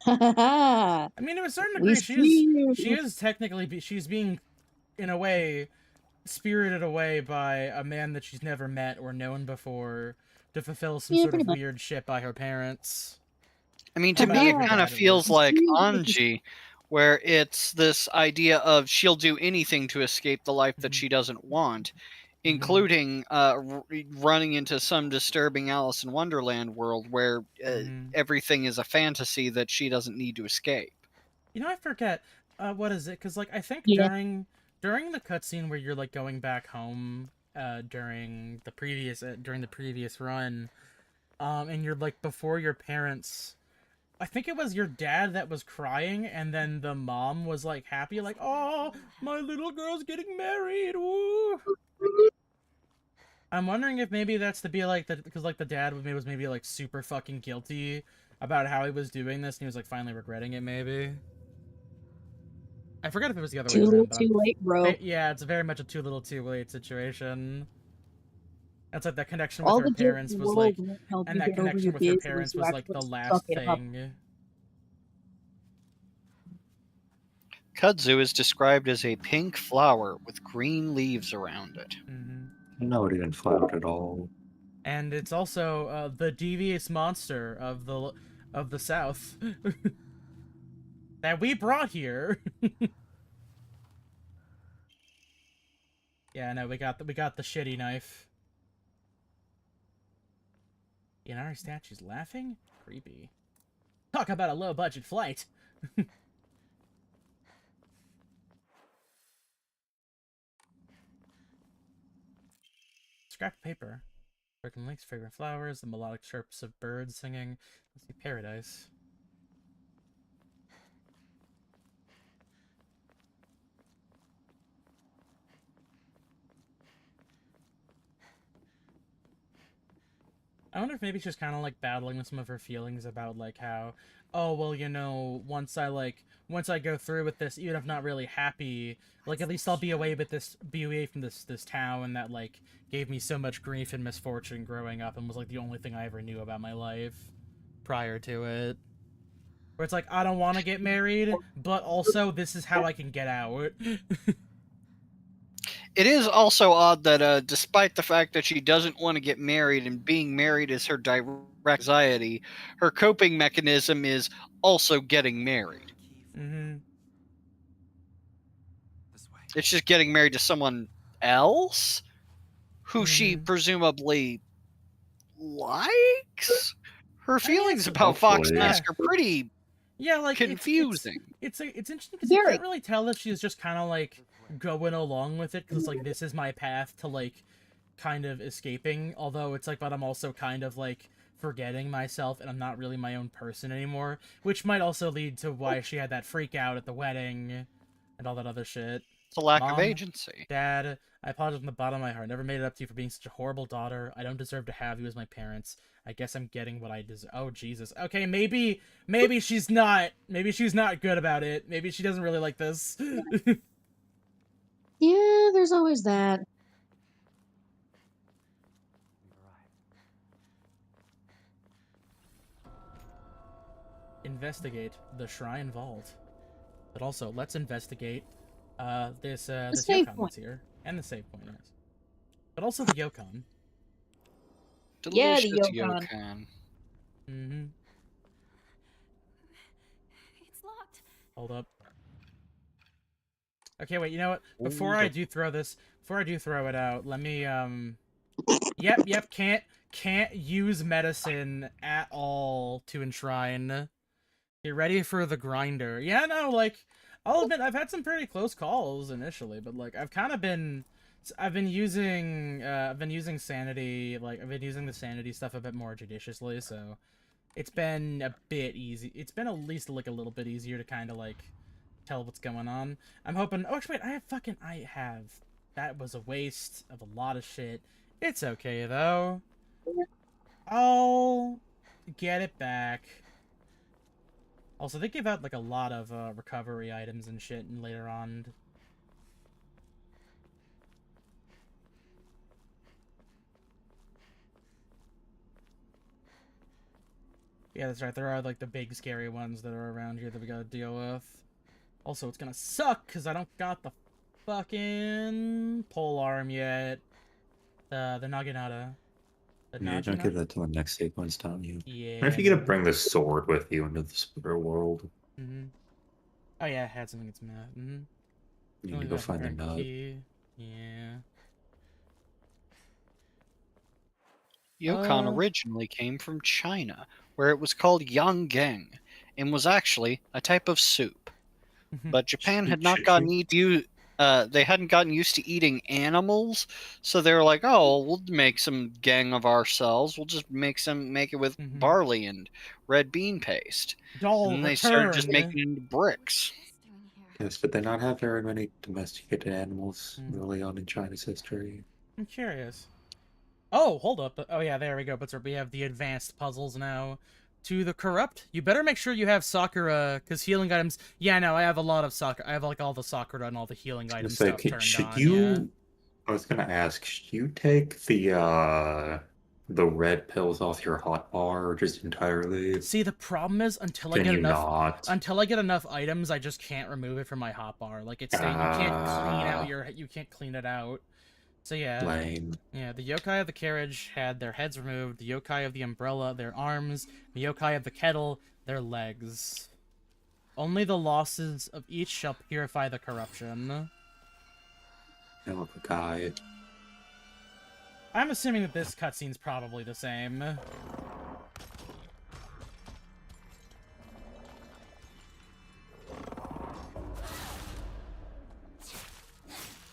I mean, to a certain degree, she is technically, she's being, in a way, spirited away by a man that she's never met or known before to fulfill some sort of weird shit by her parents. I mean, to me, it kind of feels like Anji, where it's this idea of she'll do anything to escape the life that she doesn't want, including running into some disturbing Alice in Wonderland world where everything is a fantasy that she doesn't need to escape. You know, I forget, what is it? Because, like, I think during the cutscene where you're, like, going back home, during the previous run, and you're, like, before your parents... I think it was your dad that was crying, and then the mom was, like, happy, like, oh, my little girl's getting married, woo! I'm wondering if maybe that's to be, like, because, like, the dad was maybe, like, super fucking guilty about how he was doing this, and he was, like, finally regretting it, maybe. I forgot if it was the other way around. Too little, too late, bro. Yeah, it's very much a too little, too late situation. That's like that connection with her parents was like, and that connection with her parents was like the last thing. Kudzu is described as a pink flower with green leaves around it. No, it didn't flout at all. And it's also the devious monster of the South that we brought here. Yeah, no, we got the shitty knife. Inari statue's laughing? Creepy. Talk about a low-budget flight. Scrap paper. Broken lakes, fragrant flowers, the melodic chirps of birds singing. Let's see, paradise. I wonder if maybe she's kind of like battling with some of her feelings about like how, oh well, you know, once I go through with this, even if not really happy, like at least I'll be away from this town that like gave me so much grief and misfortune growing up and was like the only thing I ever knew about my life prior to it. Where it's like I don't want to get married, but also this is how I can get out. It is also odd that, despite the fact that she doesn't want to get married and being married is her direct anxiety, her coping mechanism is also getting married. Mm-hmm. This way. It's just getting married to someone else who she presumably likes. Her feelings about Fox hopefully. Mask are pretty Yeah, like confusing. It's interesting because you Very. can't really tell if she's just kind of like going along with it because like this is my path to like kind of escaping. Although it's like, but I'm also kind of like forgetting myself and I'm not really my own person anymore, which might also lead to why she had that freak out at the wedding and all that other shit. It's a lack of Mom, agency. Dad, I apologize from the bottom of my heart. I never made it up to you for being such a horrible daughter. I don't deserve to have you as my parents. I guess I'm getting what I deserve. Oh, Jesus. Okay, maybe she's not good about it. Maybe she doesn't really like this. Yeah, there's always that. We've arrived. Investigate the Shrine Vault. But also, let's investigate this save Yokon point. that's here. And the save point, yes. But also the Yokon. Yeah, the Delicious Yokon. Yokon. Mm-hmm. It's locked. Hold up. Okay, wait, you know what? Before Hold I up. do throw it out, let me, Yep, can't use medicine at all to enshrine. Get ready for the grinder. Yeah, no, like, I'll admit, I've had some pretty close calls initially, but, like, I've been using sanity, like, I've been using the sanity stuff a bit more judiciously, so it's been a bit easy. It's been at least, like, a little bit easier to kind of, like, tell what's going on. I'm hoping, oh, actually, wait, that was a waste of a lot of shit. It's okay, though. I'll get it back. Also, they give out, like, a lot of recovery items and shit and later on. Yeah, that's right. There are, like, the big scary ones that are around here that we gotta deal with. Also, it's gonna suck, because I don't got the fucking pole arm yet. The Naginata. Yeah, you don't get that till the next sequence, don't you? Yeah. What if you get to bring the sword with you into the spirit world? Mm-hmm. Oh, yeah, I had something that's mad. Mm-hmm. You need to go find the nut. Key. Yeah. Yokon originally came from China, where it was called yanggeng, and was actually a type of soup. But Japan had not gotten they hadn't gotten used to eating animals, so they were like, "Oh, we'll make some gang of ourselves. We'll just make it with barley and red bean paste." And then they started just making it into bricks. Yes, did they not have very many domesticated animals early on in China's history? I'm curious. Oh, hold up. Oh, yeah, there we go. But we have the advanced puzzles now. To the corrupt, you better make sure you have Sakura, because healing items... Yeah, no, I have a lot of Sakura. I have, like, all the Sakura and all the healing items stuff turned on, yeah. I was gonna ask, should you take the red pills off your hot bar, or just entirely? See, the problem is, until I get enough items, I just can't remove it from my hot bar. Like, it's saying you can't clean it out. So yeah, Lame. Yeah, the yokai of the carriage had their heads removed, the yokai of the umbrella, their arms, the yokai of the kettle, their legs. Only the losses of each shall purify the corruption. Hell of a guy. I'm assuming that this cutscene's probably the same.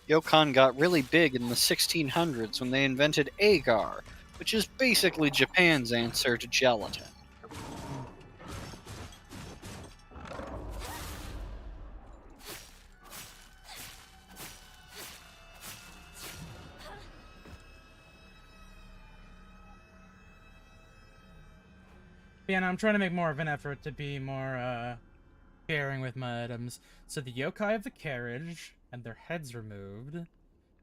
Yokan got really big in the 1600s when they invented agar, which is basically Japan's answer to gelatin. Yeah, no, I'm trying to make more of an effort to be more, caring with my items. So the yokai of the carriage, and their heads removed.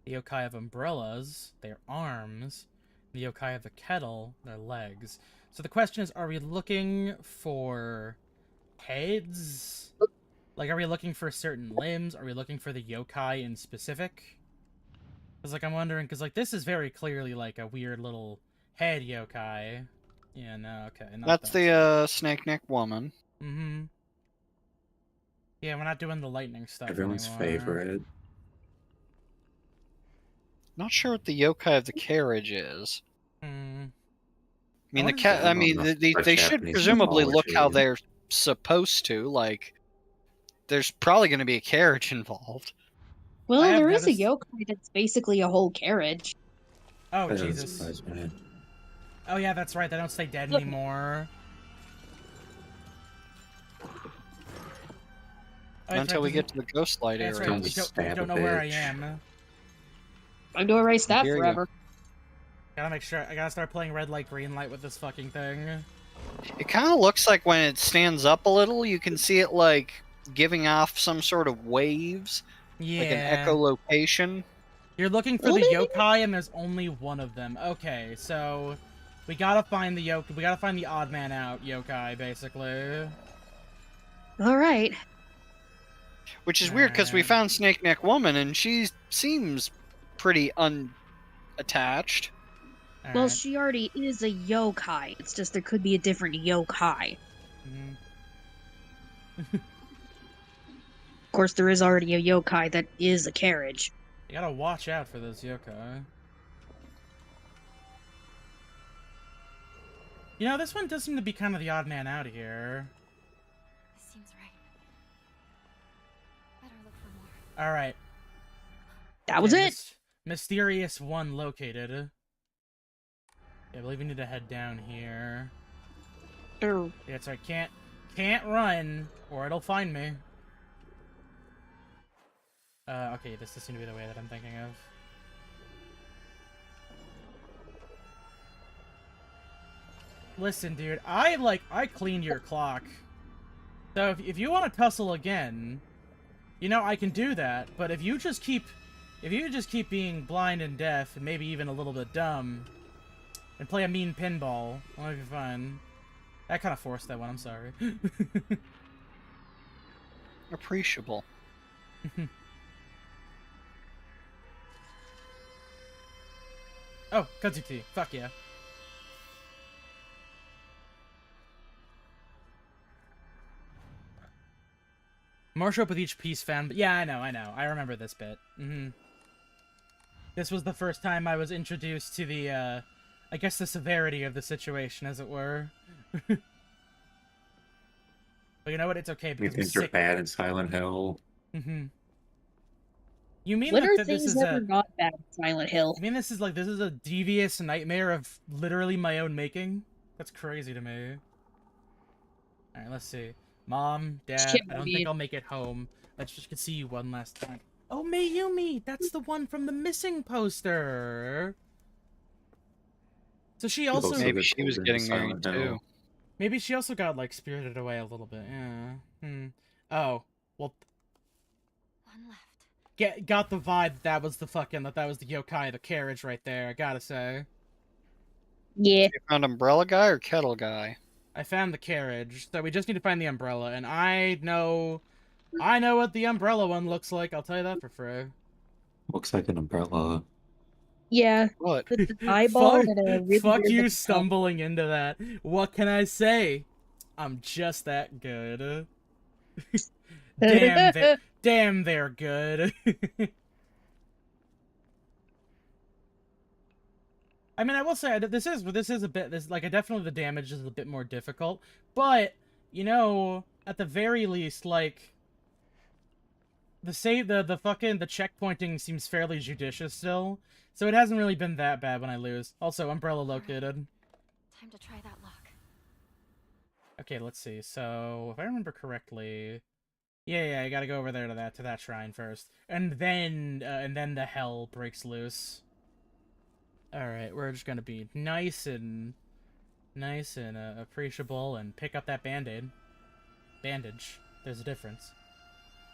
The yokai of umbrellas, their arms. The yokai of the kettle, their legs. So the question is, are we looking for heads? Like, are we looking for certain limbs? Are we looking for the yokai in specific? Because, like, I'm wondering, because, like, this is very clearly, like, a weird little head yokai. Yeah, no, okay. Not That's that. the snake neck woman. Mm-hmm. Yeah, we're not doing the lightning stuff Everyone's anymore. favorite. Not sure what the yokai of the carriage is. Hmm. I mean, I the wonder- cat. I don't mean, know they should Japanese presumably look how mythology. they're supposed to. Like, there's probably going to be a carriage involved. Well, I have there is a noticed- yokai that's basically a whole carriage. Oh, That doesn't Jesus. surprise me. Oh, yeah, that's right. They don't stay dead anymore. Oh, that's Until right, we doesn't- get to the ghost light That's area. right. Don't You stab don't a know where I bitch. am. I'm gonna erase that hear ya. forever. Gotta make sure. I gotta start playing red light, green light with this fucking thing. It kind of looks like when it stands up a little, you can see it like giving off some sort of waves, Yeah. like an echolocation. You're looking for the yokai, and there's only one of them. Okay, so we gotta find the We gotta find the odd man out yokai, basically. All right. Which is weird because we Alright. found Snake Neck Woman and she seems pretty unattached. Well, Alright. she already is a yokai. It's just there could be a different yokai. Mhm. Of course, there is already a yokai that is a carriage. You gotta watch out for those yokai. You know, this one does seem to be kind of the odd man out here. This seems right. Better look for more. Alright. That was Okay, it. Mysterious one located. Yeah, I believe we need to head down here. Er, Yeah, so I can't run, or it'll find me. Okay, this does seem to be the way that I'm thinking of. Listen, dude, I cleaned your clock. So if you want to tussle again, you know, I can do that, but if you just keep being blind and deaf, and maybe even a little bit dumb, and play a mean pinball, I'll be fine. I kind of forced that one, I'm sorry. Appreciable. Oh, Katsuki, fuck yeah. More show up with each piece found, but yeah, I know. I remember this bit. This was the first time I was introduced to the, I guess the severity of the situation, as it were. But you know what? It's okay You because think you're bad in Silent Hill? You mean when like are that this things is ever a... not bad in Silent Hill? I mean this is a devious nightmare of literally my own making? That's crazy to me. Alright, let's see. Mom, Dad, Shit, I don't man. think I'll make it home. I just could see you one last time. Oh, Mayumi! That's the one from the missing poster! So she also... also Maybe the she was children getting in married Silent Hill. too. Maybe she also got, like, spirited away a little bit, yeah. Oh, well... One left. Got the vibe that was the fucking... That was the yokai, the carriage right there, I gotta say. Yeah. You found Umbrella Guy or Kettle Guy? I found the carriage, so we just need to find the umbrella, and I know what the umbrella one looks like, I'll tell you that for free. Looks like an umbrella. Yeah. What? With the eyeball Fuck, and a really fuck weird you looking stumbling into that. What can I say? I'm just that good. Damn, they're good. I mean, I will say this is a bit definitely the damage is a bit more difficult, but you know, at the very least, like the fucking the checkpointing seems fairly judicious still, so it hasn't really been that bad when I lose. Also, umbrella located. Time to try that lock. Okay, let's see. So if I remember correctly, yeah, I gotta go over there to that shrine first, and then the hell breaks loose. All right, we're just gonna be nice and appreciable and pick up that band-aid. Bandage. There's a difference.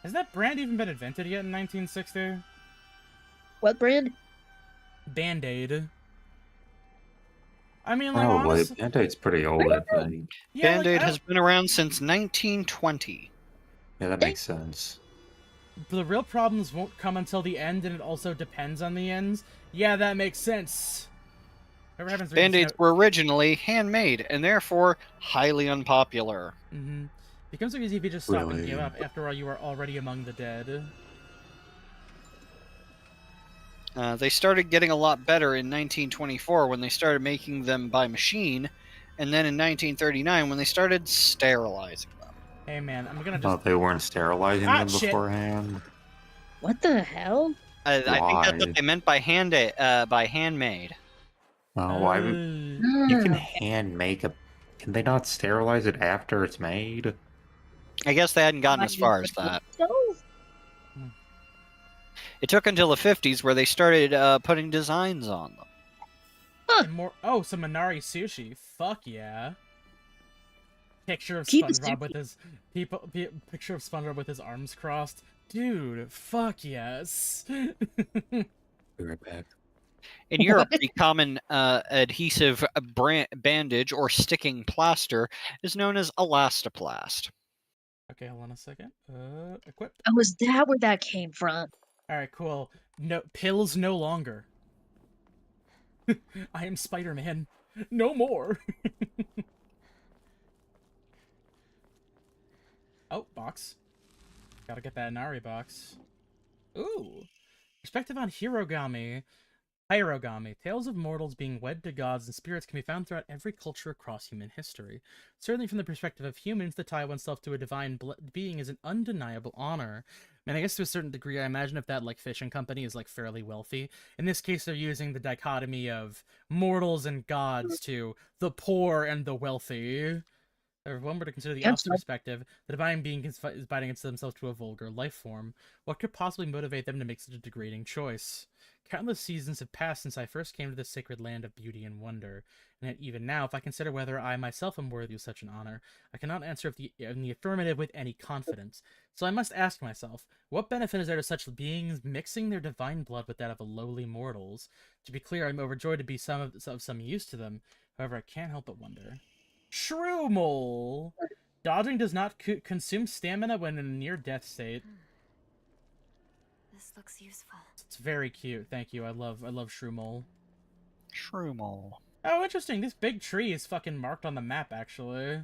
Has that brand even been invented yet in 1960? What brand? Band-Aid. I mean, like, Probably. honestly, Band-Aid's pretty old, I think. yeah, Band-Aid has been around since 1920. Yeah, that makes sense. the real problems won't come until the end, and it also depends on the ends. Yeah, that makes sense. Whatever happens Band-Aids were originally handmade, and therefore highly unpopular. Mm-hmm. Becomes so easy if you just stop and Really? give up. After all, you are already among the dead. They started getting a lot better in 1924 when they started making them by machine, and then in 1939 when they started sterilizing them. Hey man, I'm gonna I just... thought they weren't sterilizing them shit. beforehand. What the hell? I think that's Why? what they meant by handmade. Oh, why would... You can hand make a... Can they not sterilize it after it's made? I guess they hadn't gotten as far as that. It took until the 50s where they started putting designs on them. And more... Oh, some Minari sushi. Fuck yeah. Picture of Keep SpongeBob with his... Picture of SpongeBob with his arms crossed. Dude, fuck yes. Be right back. In Europe, the common adhesive bandage or sticking plaster is known as elastoplast. Okay, hold on a second. Equip. Oh, is that where that came from? Alright, cool. No pills no longer. I am Spider-Man. No more. Oh, box. Gotta get that Inari box. Ooh. Perspective on Hirogami. Tales of mortals being wed to gods and spirits can be found throughout every culture across human history. Certainly from the perspective of humans, to tie oneself to a divine being is an undeniable honor. And I guess to a certain degree, I imagine if that, like, fishing company is, like, fairly wealthy. In this case, they're using the dichotomy of mortals and gods to the poor and the wealthy. Or if one were to consider the opposite perspective, the divine being is biting into themselves to a vulgar life form. What could possibly motivate them to make such a degrading choice? Countless seasons have passed since I first came to this sacred land of beauty and wonder, and yet even now, if I consider whether I myself am worthy of such an honor, I cannot answer in the affirmative with any confidence. So I must ask myself, what benefit is there to such beings mixing their divine blood with that of a lowly mortals? To be clear, I am overjoyed to be of some use to them. However, I can't help but wonder. Shrew Mole! Dodging does not consume stamina when in a near-death state. This looks useful. It's very cute. Thank you. I love Shrew Mole. Shrew Mole. Oh, interesting. This big tree is fucking marked on the map, actually.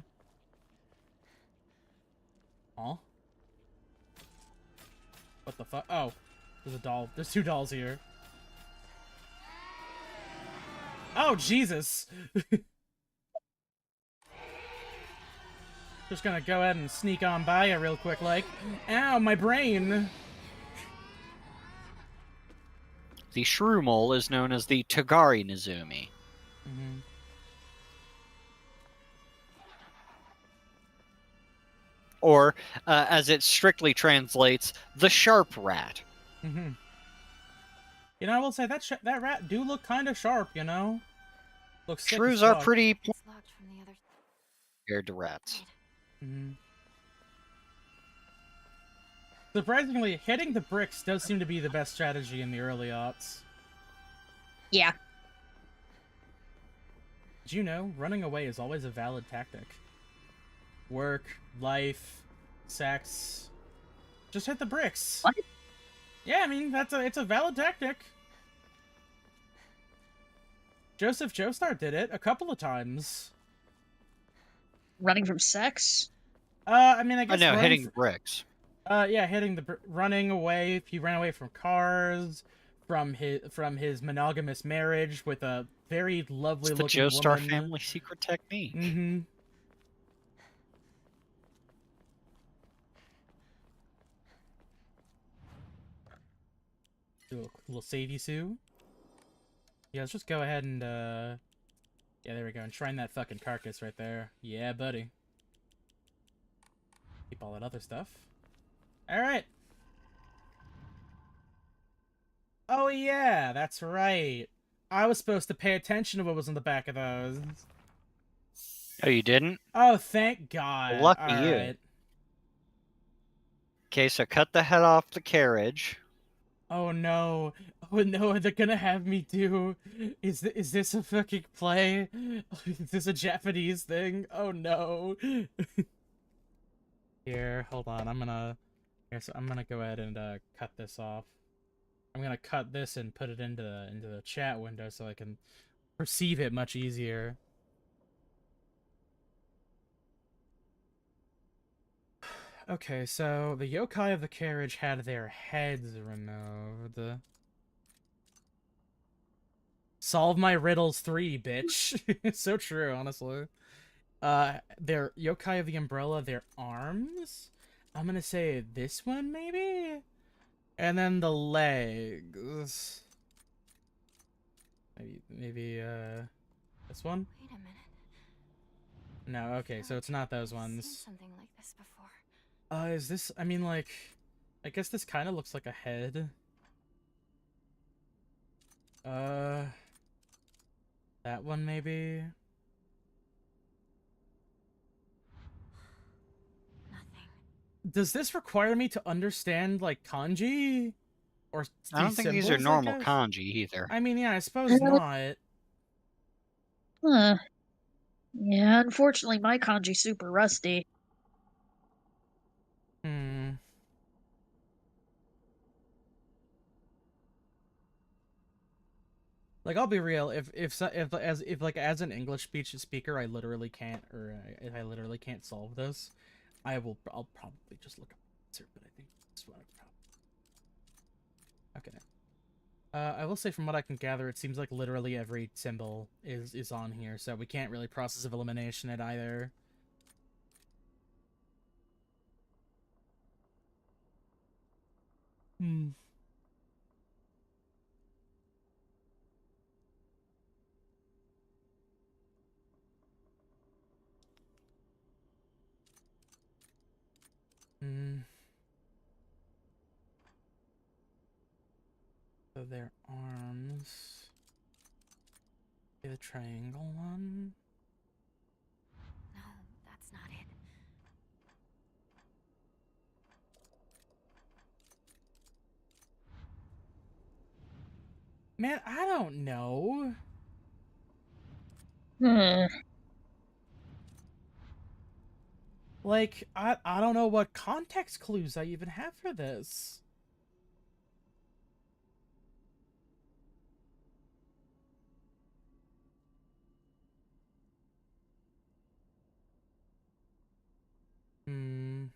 Huh? What the fuck? Oh, there's a doll. There's two dolls here. Oh, Jesus! Just gonna go ahead and sneak on by you real quick, like. Ow, my brain! The Shrew Mole is known as the Tagari Nizumi. Mm-hmm. Or, as it strictly translates, the Sharp Rat. Mm-hmm. You know, I will say that rat do look kind of sharp, you know? Looks sick Shrews as are fuck. pretty It's locked from the other compared to rats. Mm-hmm. Surprisingly, hitting the bricks does seem to be the best strategy in the early aughts. Yeah. Did you know, running away is always a valid tactic? Work, life, sex. Just hit the bricks. What? Yeah, I mean, it's a valid tactic. Joseph Joestar did it a couple of times. Running from sex? I mean, I guess no, hitting the bricks. Yeah, running away. If he ran away from cars, from his monogamous marriage with a very lovely It's the looking Joestar woman. family secret technique. Mm-hmm. Do a little savey sue. Yeah, let's just go ahead and yeah, there we go. Enshrine that fucking carcass right there. Yeah, buddy. Keep all that other stuff. Alright. Oh yeah, that's right. I was supposed to pay attention to what was on the back of those. Oh, you didn't? Oh, thank God. Lucky you. Alright. Okay, so cut the head off the carriage. Oh no. Oh no, they're gonna have me do... Is this a fucking play? Is this a Japanese thing? Oh no. Here, hold on, I'm gonna... Here, so I'm gonna go ahead and cut this off. I'm gonna cut this and put it into the chat window so I can perceive it much easier. Okay, so the yokai of the carriage had their heads removed. Solve my riddles 3, bitch. It's so true, honestly. Their yokai of the umbrella, their arms? I'm gonna say this one, maybe? And then the legs. Maybe, this one? Wait a minute. No, okay, so it's not those I've seen ones. something like this before. Is this, I mean, like, I guess this kind of looks like a head. That one, maybe? Nothing. Does this require me to understand, like, kanji? Or I don't think these are symbols, I normal guess? kanji either. I mean, yeah, I suppose not. Huh. Yeah, unfortunately, my kanji's super rusty. Hmm. Like, I'll be real. If as an English speaker, I literally can't, or if I literally can't solve this, I'll probably just look up the answer. But I think that's what I probably. Okay. I will say, from what I can gather, it seems like literally every symbol is on here, so we can't really process of elimination it either. Hmm. Hmm. So their arms. Okay, the triangle one. No, that's not it. Man, I don't know. Hmm. Like, I don't know what context clues I even have for this. Hmm.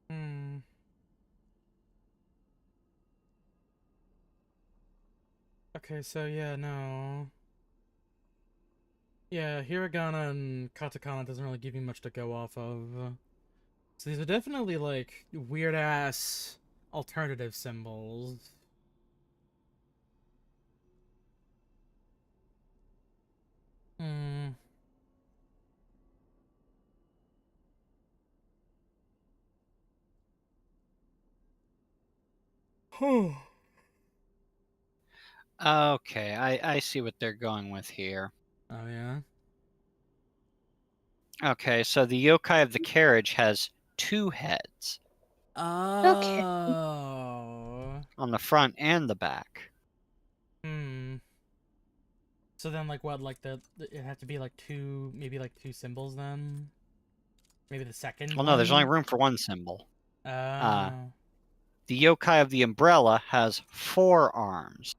Hmm. Okay, so yeah, no. Yeah, hiragana and katakana doesn't really give you much to go off of. So these are definitely, like, weird-ass alternative symbols. Hmm. Oh, Okay, I see what they're going with here. yeah? Okay, so the yokai of the carriage has 2 heads Okay. Oh. on the front and the back. Hmm. So then, like, what, like, it had to be, like, maybe, like, 2 symbols, then? Maybe the second Well, no, there's only one? room for 1 symbol. Oh. The yokai of the umbrella has 4 arms.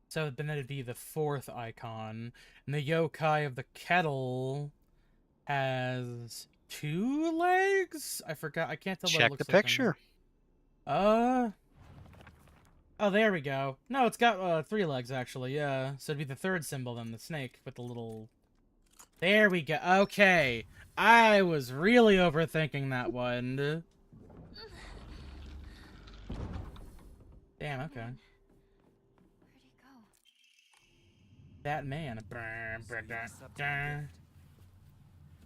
So then it'd be the 4th icon. And the yokai of the kettle has 2 legs? I forgot. I can't tell what it Check looks the like. picture. Oh, there we go. No, it's got 3 legs, actually. Yeah. So it'd be the third symbol then, the snake with the little... There we go. Okay. I was really overthinking that one. Damn, okay. Where'd he go? That man. So you accepted the gift.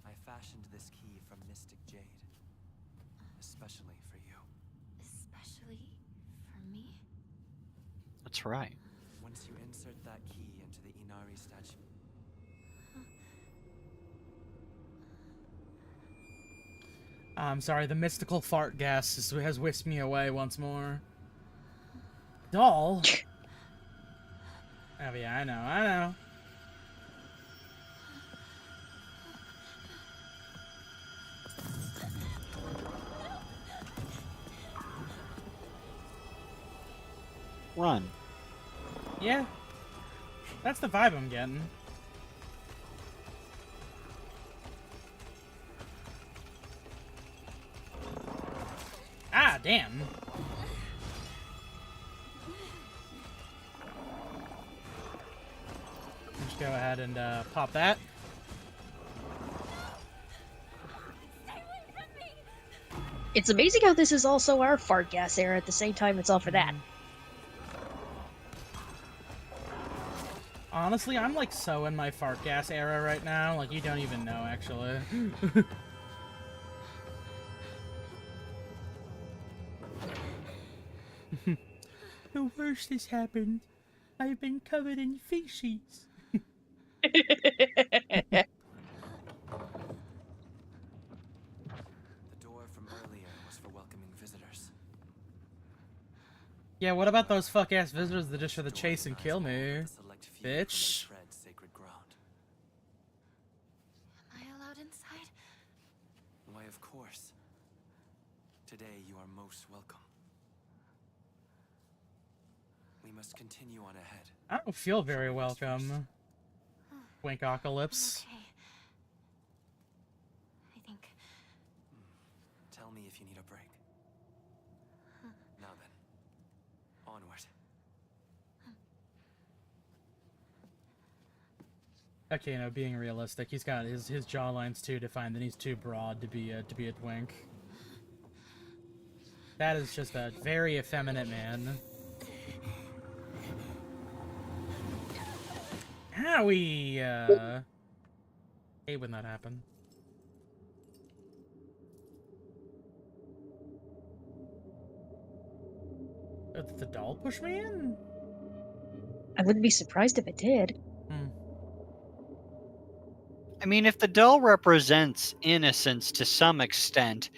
I fashioned this key from Mystic Jade, especially for you. Especially for me? That's right. Once you insert that key into the Inari statue, I'm sorry, the mystical fart gas has whisked me away once more. Doll? Oh yeah, I know. Run. Yeah. That's the vibe I'm getting. Ah, damn. Just go ahead and pop that. It's amazing how this is also our fart gas era at the same time it's all for that. Honestly, I'm like so in my fart gas era right now, like you don't even know actually. The worst has happened. I've been covered in feces. the door from earlier was for welcoming visitors. Yeah, what about those fuck-ass visitors that just for the chase and kill me? The select few who may Bitch. tread sacred ground. Am I allowed inside? Why, of course. Today you are most welcome. We must continue on ahead. I don't feel very welcome. Winkocalypse. Okay. I think. Tell me if you need a break. Now then, onward. Okay, no, being realistic, he's got his jawline's too defined, and he's too broad to be a twink. That is just a very effeminate man. Owie! Hate when that happened. Did the doll push me in? I wouldn't be surprised if it did. I mean, if the doll represents innocence to some extent,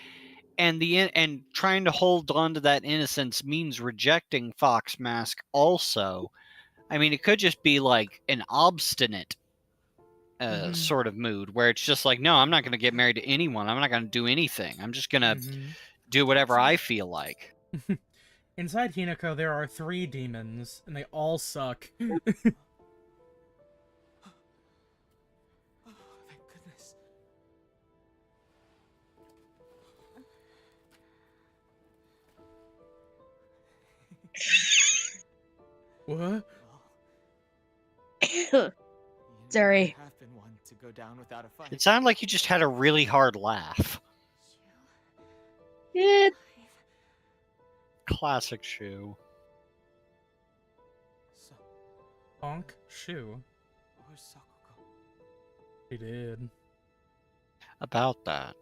and trying to hold on to that innocence means rejecting Fox Mask also, I mean, it could just be like an obstinate sort of mood where it's just like, no, I'm not going to get married to anyone. I'm not going to do anything. I'm just going to do whatever I feel like. Inside Hinako, there are 3 demons, and they all suck. Oh, thank goodness. What? Sorry. Have been one to go down without a fight. It sounded like you just had a really hard laugh. It Classic Shu. So, Honk Shu. where's Sakuko? He did. About that.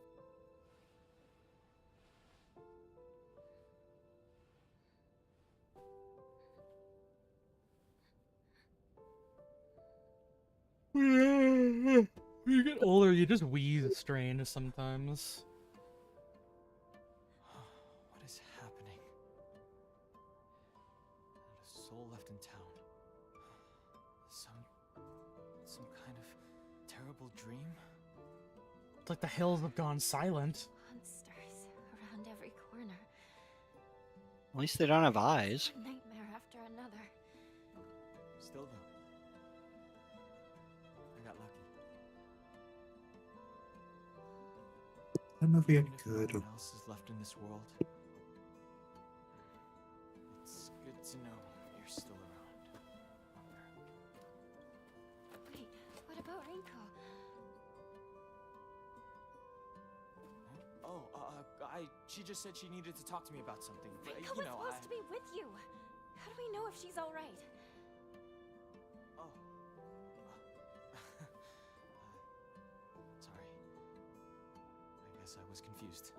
When you get older, you just wheeze strange sometimes. What is happening? Not a soul left in town. Some kind of terrible dream? It's like the hills have gone silent. Monsters around every corner. At least they don't have eyes. A nightmare after another. Still though, I got lucky. That movie Even is if no good. one else is left in this world, it's good to know you're still around. Wait, what about Rinko? Oh, she just said she needed to talk to me about something. Rinko was supposed to be with you. How do we know if she's all right? Oh. Sorry. I guess I was confused.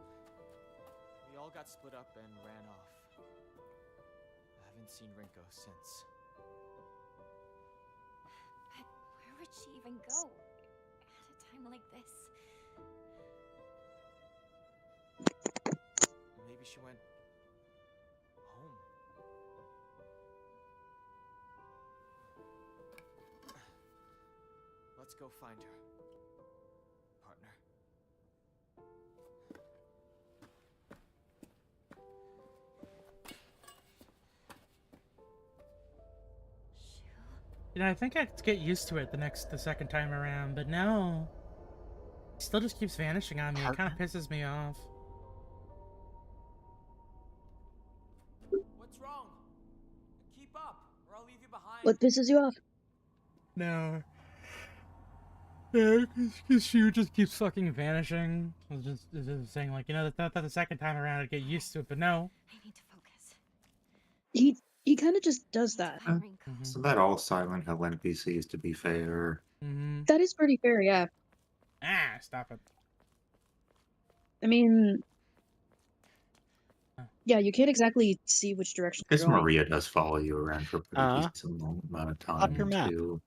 We all got split up and ran off. I haven't seen Rinko since. But where would she even go at a time like this? Maybe she went home. Let's go find her, partner. You know, I think I'd get used to it the second time around, but no. It still just keeps vanishing on me. It kind of pisses me off. What's wrong? Keep up, or I'll leave you behind. What pisses you off? No. Yeah, because she just keeps fucking vanishing. I was just saying, like, you know, that the second time around I'd get used to it, but no. I need to focus. He kind of just does I need that. to find Rinko. So that all Silent Hill NPCs, to be fair. Mm-hmm. That is pretty fair, yeah. Ah, stop it. I mean, Oh. yeah, you can't exactly see which direction they're Because going. Maria does follow you around for a pretty decent amount of Up your time, map. too.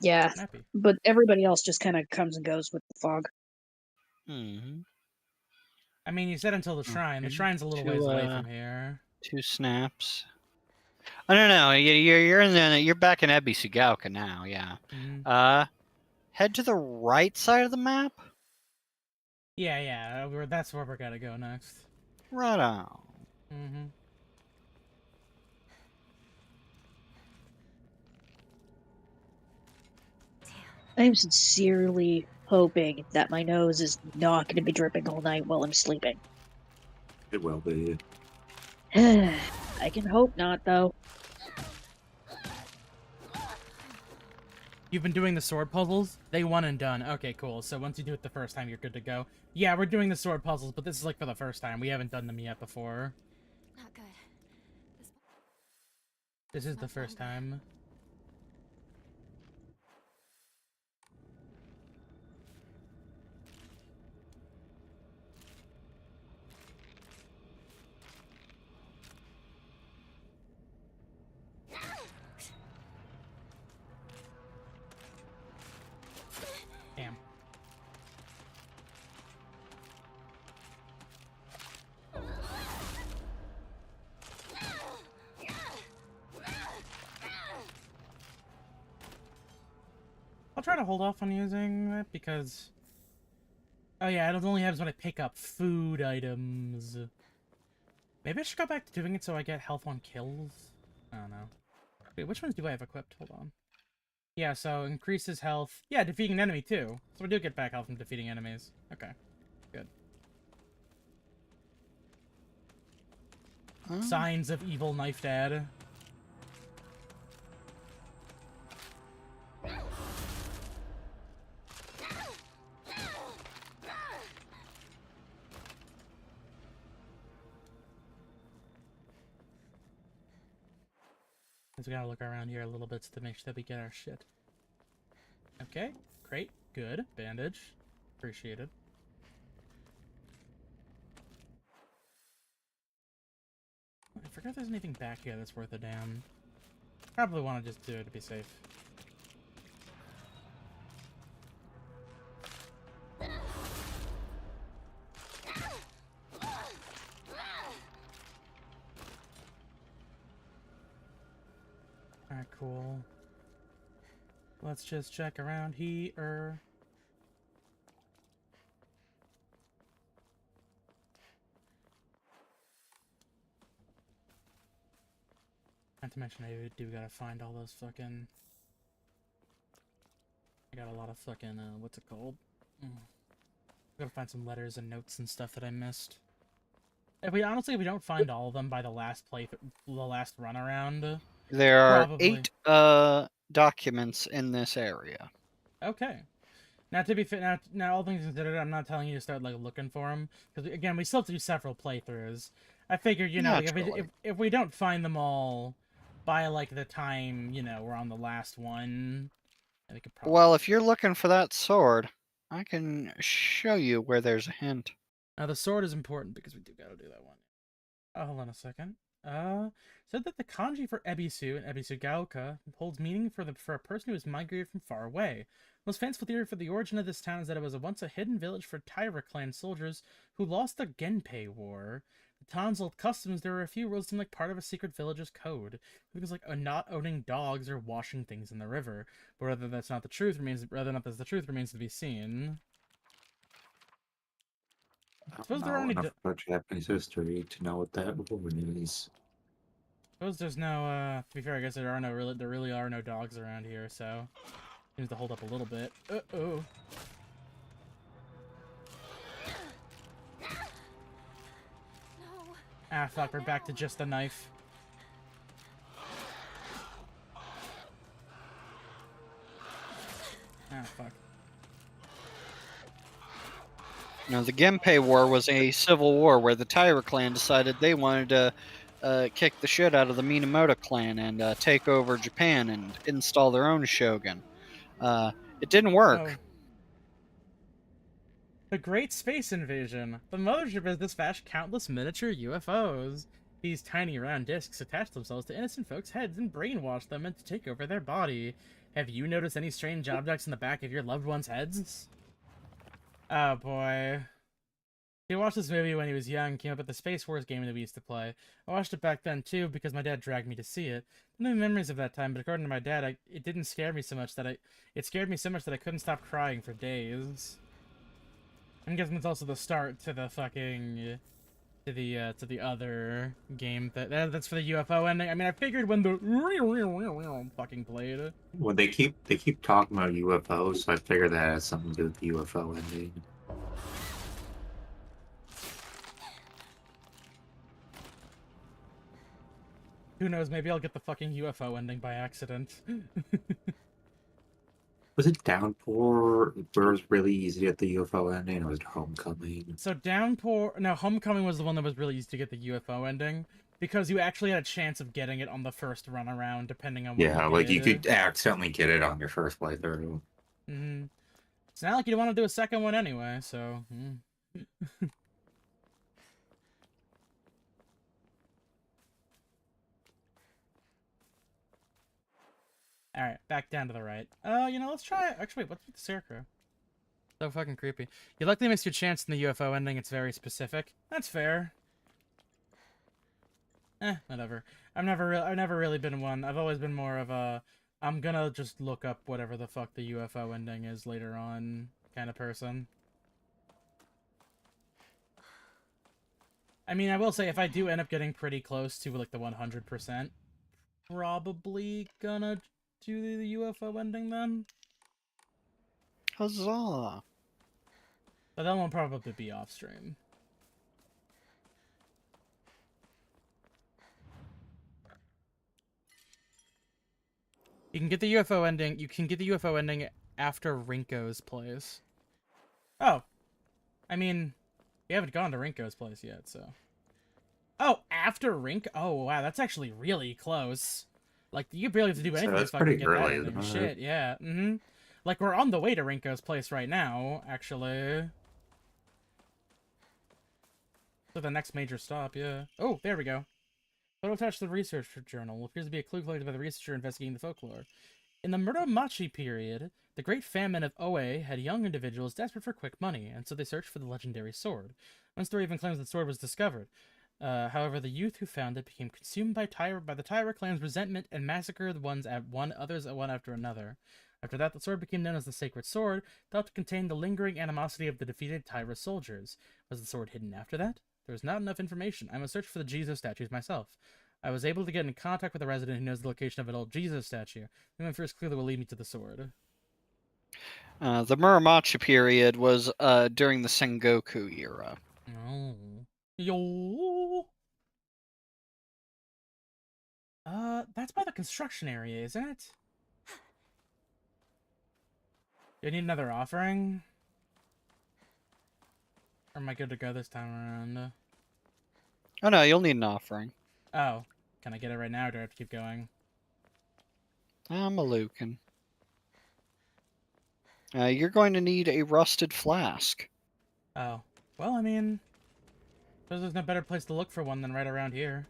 Yeah, Snappy. but everybody else just kind of comes and goes with the fog. Hmm. I mean, you said until the shrine. The Okay. shrine's a little ways away from here. 2 snaps. I don't know. You're back in Ebisugaoka now. Yeah. Mm-hmm. Head to the right side of the map. Yeah. That's where we're gonna go next. Right on. Mm-hmm. I'm sincerely hoping that my nose is not going to be dripping all night while I'm sleeping. It will be. I can hope not, though. You've been doing the sword puzzles? They one and done. Okay, cool. So once you do it the first time, you're good to go. Yeah, we're doing the sword puzzles, but this is like for the first time. We haven't done them yet before. Not good. This is the first time. Damn. I'll try to hold off on using that because... Oh yeah, it only happens when I pick up food items. Maybe I should go back to doing it so I get health on kills? I don't know. Wait, which ones do I have equipped? Hold on. Yeah, so increases health. Yeah, defeating an enemy too. So we do get back health from defeating enemies. Okay, good. Signs of evil knife dad. We gotta look around here a little bit to make sure that we get our shit. Okay, great, good. Bandage. Appreciated. I forgot if there's anything back here that's worth a damn. Probably want to just do it to be safe. Alright, cool. Let's just check around here. Not to mention I do gotta find all those fucking... I got a lot of fucking, what's it called? Gotta find some letters and notes and stuff that I missed. If we don't find all of them by the last run around, There are probably 8 documents in this area. okay. Now, to be fair, now all things considered, I'm not telling you to start like looking for them because again, we still have to do several playthroughs. I figured, like, if we don't find them all by like the time we're on the last one, we could probably. Well, if you're looking for that sword, I can show you where there's a hint. Now the sword is important because we do gotta do that one. Oh, hold on a second. Said that the kanji for Ebisu and Ebisugaoka holds meaning for a person who has migrated from far away. The most fanciful theory for the origin of this town is that it was once a hidden village for Taira clan soldiers who lost the Genpei War. The town's old customs, there were a few rules seem like part of a secret village's code. Things like not owning dogs or washing things in the river. But whether that's the truth remains to be seen. I Suppose don't there are know any enough about Japanese history to know what that woman is. Suppose there's no, to be fair, I guess there really are no dogs around here, so seems to hold up a little bit. Uh-oh. No. Ah, fuck, we're back to just the knife. Ah, fuck. Now, the Genpei War was a civil war where the Taira clan decided they wanted to kick the shit out of the Minamoto clan and take over Japan and install their own shogun. It didn't work. Oh. The Great Space Invasion. The mothership has dispatched countless miniature UFOs. These tiny round discs attach themselves to innocent folks' heads and brainwash them and to take over their body. Have you noticed any strange objects in the back of your loved ones' heads? Oh boy. He watched this movie when he was young, came up with the Space Wars game that we used to play. I watched it back then too because my dad dragged me to see it. I don't have memories of that time, but according to my dad, it didn't scare me so much that it scared me so much that I couldn't stop crying for days. I'm guessing it's also the start to the fucking to the other game that's for the UFO ending. I mean, I figured when the fucking played. Well, they keep talking about UFOs, so I figured that has something to do with the UFO ending. Who knows? Maybe I'll get the fucking UFO ending by accident. Was it Downpour where it was really easy to get the UFO ending, or was it Homecoming? So Homecoming was the one that was really easy to get the UFO ending because you actually had a chance of getting it on the first run around, depending on what Yeah, you like did. you could accidentally get it on your first playthrough. Mm-hmm. It's not like you want to do a second one anyway, so. Alright, back down to the right. Let's try... Actually, what's with the scarecrow? So fucking creepy. You likely missed your chance in the UFO ending. It's very specific. That's fair. Whatever. I've never really been one. I've always been more of a... I'm gonna just look up whatever the fuck the UFO ending is later on kind of person. I mean, I will say, if I do end up getting pretty close to, like, the 100%, probably gonna do the UFO ending then. Huzzah! But that won't probably be off stream. You can get the UFO ending. You can get the UFO ending after Rinko's place. Oh, I mean, we haven't gone to Rinko's place yet, so. Oh, after Rink. Oh wow, that's actually really close. Like you barely have to do anything to fucking get that ending. Shit, yeah. Mm-hmm. Like we're on the way to Rinko's place right now, actually. So the next major stop, yeah. Oh, there we go. Photo attached to the research journal appears to be a clue collected by the researcher investigating the folklore. In the Muromachi period, the Great Famine of Oe had young individuals desperate for quick money, and so they searched for the legendary sword. One story even claims the sword was discovered. However, the youth who found it became consumed by the Taira clan's resentment and massacred others one after another. After that, the sword became known as the Sacred Sword, thought to contain the lingering animosity of the defeated Taira soldiers. Was the sword hidden after that? There was not enough information. I must search for the Jesus statues myself. I was able to get in contact with a resident who knows the location of an old Jesus statue. My first clue that will lead me to the sword. The Muromachi period was during the Sengoku era. Oh. Yo. That's by the construction area, isn't it? Do I need another offering? Or am I good to go this time around? Oh no, you'll need an offering. Oh. Can I get it right now, or do I have to keep going? I'm a Lucan. You're going to need a rusted flask. Oh. Well, I mean... there's no better place to look for one than right around here.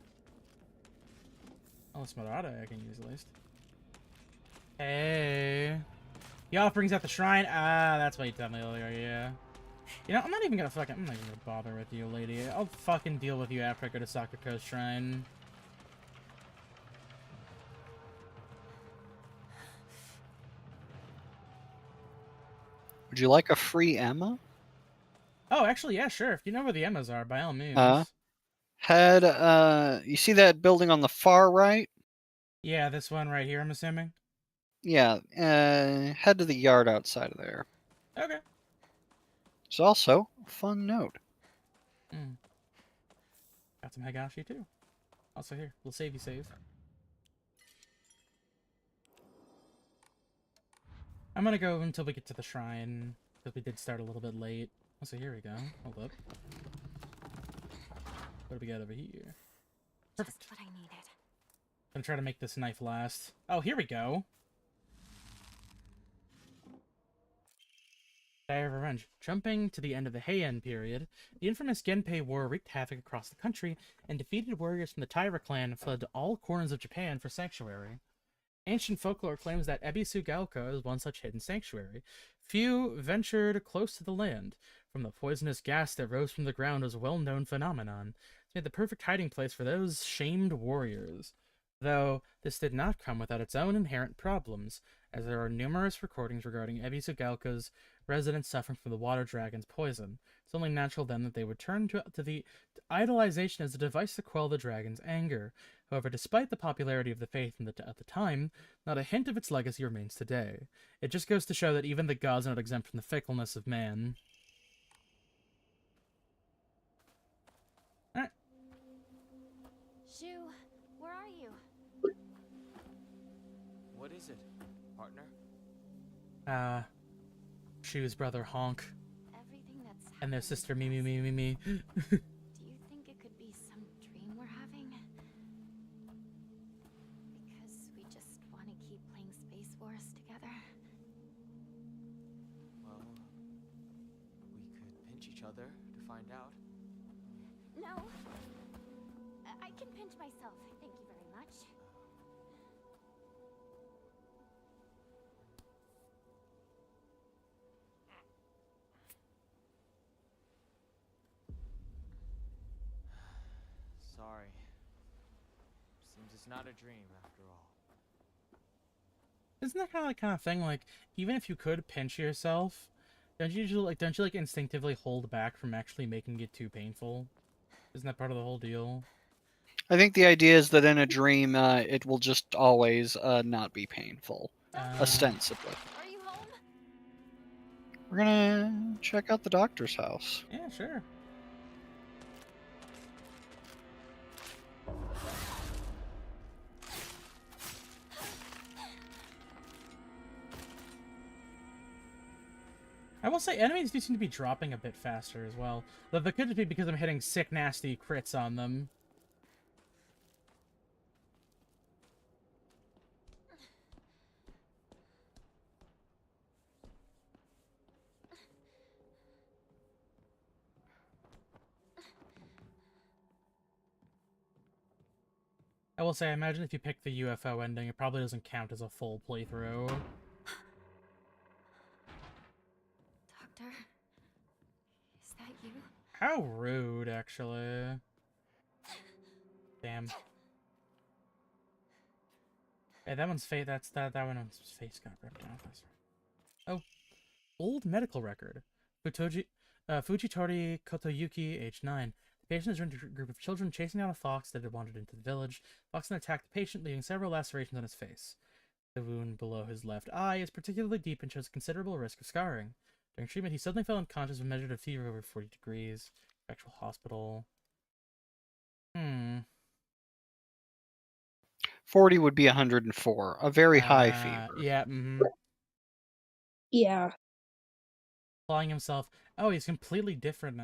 Oh, Smarada I can use at least. Hey. The offering's at the shrine? Ah, that's what you told me earlier, yeah. You know, I'm not even gonna bother with you, lady. I'll fucking deal with you after I go to Sakuto's shrine. Would you like a free Emma? Oh, actually, yeah, sure. If you know where the Emmas are, by all means. You see that building on the far right? Yeah, this one right here, I'm assuming. Yeah, head to the yard outside of there. Okay. There's also a fun note. Got some Higashi, too. Also here, we'll save you save. I'm gonna go until we get to the shrine, because we did start a little bit late. Also, here we go. Hold up. What do we got over here? Perfect. Just what I needed. Gonna try to make this knife last. Oh, here we go. Dire of Revenge. Jumping to the end of the Heian period, the infamous Genpei War wreaked havoc across the country, and defeated warriors from the Taira clan fled to all corners of Japan for sanctuary. Ancient folklore claims that Ebisu Gaoka is one such hidden sanctuary. Few ventured close to the land. From the poisonous gas that rose from the ground was a well-known phenomenon. It made the perfect hiding place for those shamed warriors. Though this did not come without its own inherent problems, as there are numerous recordings regarding Ebisu Gaoka's residents suffering from the water dragon's poison. It's only natural then that they would turn to the idolization as a device to quell the dragon's anger. However, despite the popularity of the faith at the time, not a hint of its legacy remains today. It just goes to show that even the gods are not exempt from the fickleness of man. Alright. Shu, where are you? What is it, partner? Shu's brother Honk. Everything that's And their happened sister to Me. us. Do Do you think it could be some dream we're having? Because we just want to keep playing Space Wars together? Well, we could pinch each other to find out. No. I can pinch myself. Thank you very much. Sorry. Seems it's not a dream after all. Isn't that kind of thing, like, even if you could pinch yourself, don't you usually, don't you instinctively hold back from actually making it too painful? Isn't that part of the whole deal? I think the idea is that in a dream, it will just always not be painful, ostensibly. Are you home? We're gonna check out the doctor's house. Yeah, sure. I will say, enemies do seem to be dropping a bit faster as well. Though that could be because I'm hitting sick, nasty crits on them. I will say, I imagine if you pick the UFO ending, it probably doesn't count as a full playthrough. Doctor? Is that you? How rude, actually. Damn. Hey, that one's face. That one's face got ripped off. Oh, old medical record. Fujitori Kotoyuki, age 9. The patient is returned to a group of children chasing down a fox that had wandered into the village. The fox then attacked the patient, leaving several lacerations on his face. The wound below his left eye is particularly deep and shows considerable risk of scarring. During treatment, he suddenly fell unconscious and measured a fever over 40 degrees. Actual hospital. 40 would be 104. A very high fever. Yeah, Yeah. Applying himself. Oh, he's completely different.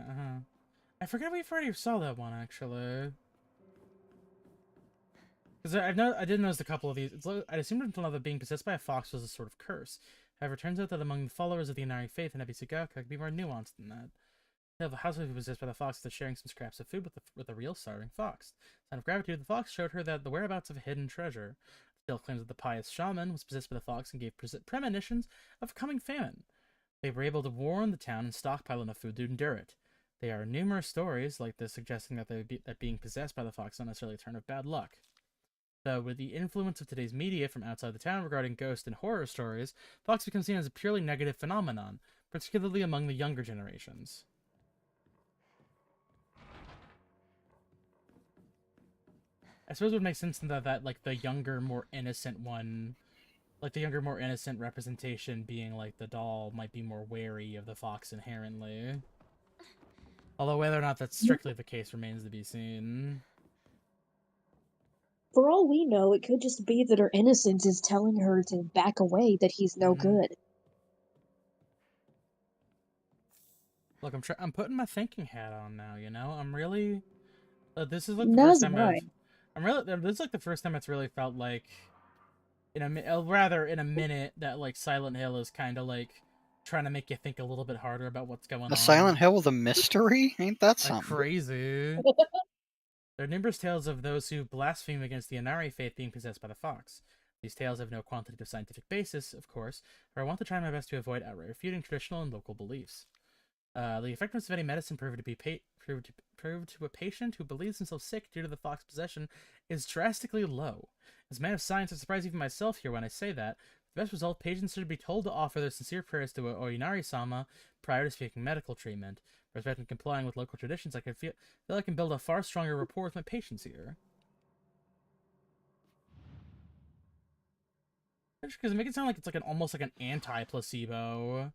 I forget we already saw that one, actually. Because I did notice a couple of these. I assumed until now that being possessed by a fox was a sort of curse. However, it turns out that among the followers of the Inari faith in Ebisugaoka, it could be more nuanced than that. They have a housewife who was possessed by the fox after sharing some scraps of food with a real starving fox. Sign of gratitude, the fox showed her that the whereabouts of a hidden treasure. The tale claims that the pious shaman was possessed by the fox and gave premonitions of coming famine. They were able to warn the town and stockpile enough food to endure it. There are numerous stories like this suggesting that being possessed by the fox is not necessarily a turn of bad luck. Though, with the influence of today's media from outside the town regarding ghost and horror stories, fox becomes seen as a purely negative phenomenon, particularly among the younger generations. I suppose it would make sense that like the younger, more innocent one, like the younger, more innocent representation being like the doll might be more wary of the fox inherently. Although whether or not that's strictly the case remains to be seen. For all we know, it could just be that her innocence is telling her to back away, that he's no good. Look, I'm putting my thinking hat on now, you know? I'm really... this is like the first That's time right. this is like the first time it's really felt like... in a minute that, like, Silent Hill is kind of, like, trying to make you think a little bit harder about what's going on. A Silent Hill with a mystery? Ain't that something? Crazy. There are numerous tales of those who blaspheme against the Inari faith being possessed by the fox. These tales have no quantitative scientific basis, of course, but I want to try my best to avoid outright refuting traditional and local beliefs. The effectiveness of any medicine proved to a patient who believes himself sick due to the fox possession is drastically low. As a man of science, I surprise even myself here when I say that. The best result, patients should be told to offer their sincere prayers to Oinari-sama prior to seeking medical treatment. For respect and complying with local traditions, I feel I can build a far stronger rapport with my patients here. Because it makes it sound like it's like almost like an anti-placebo.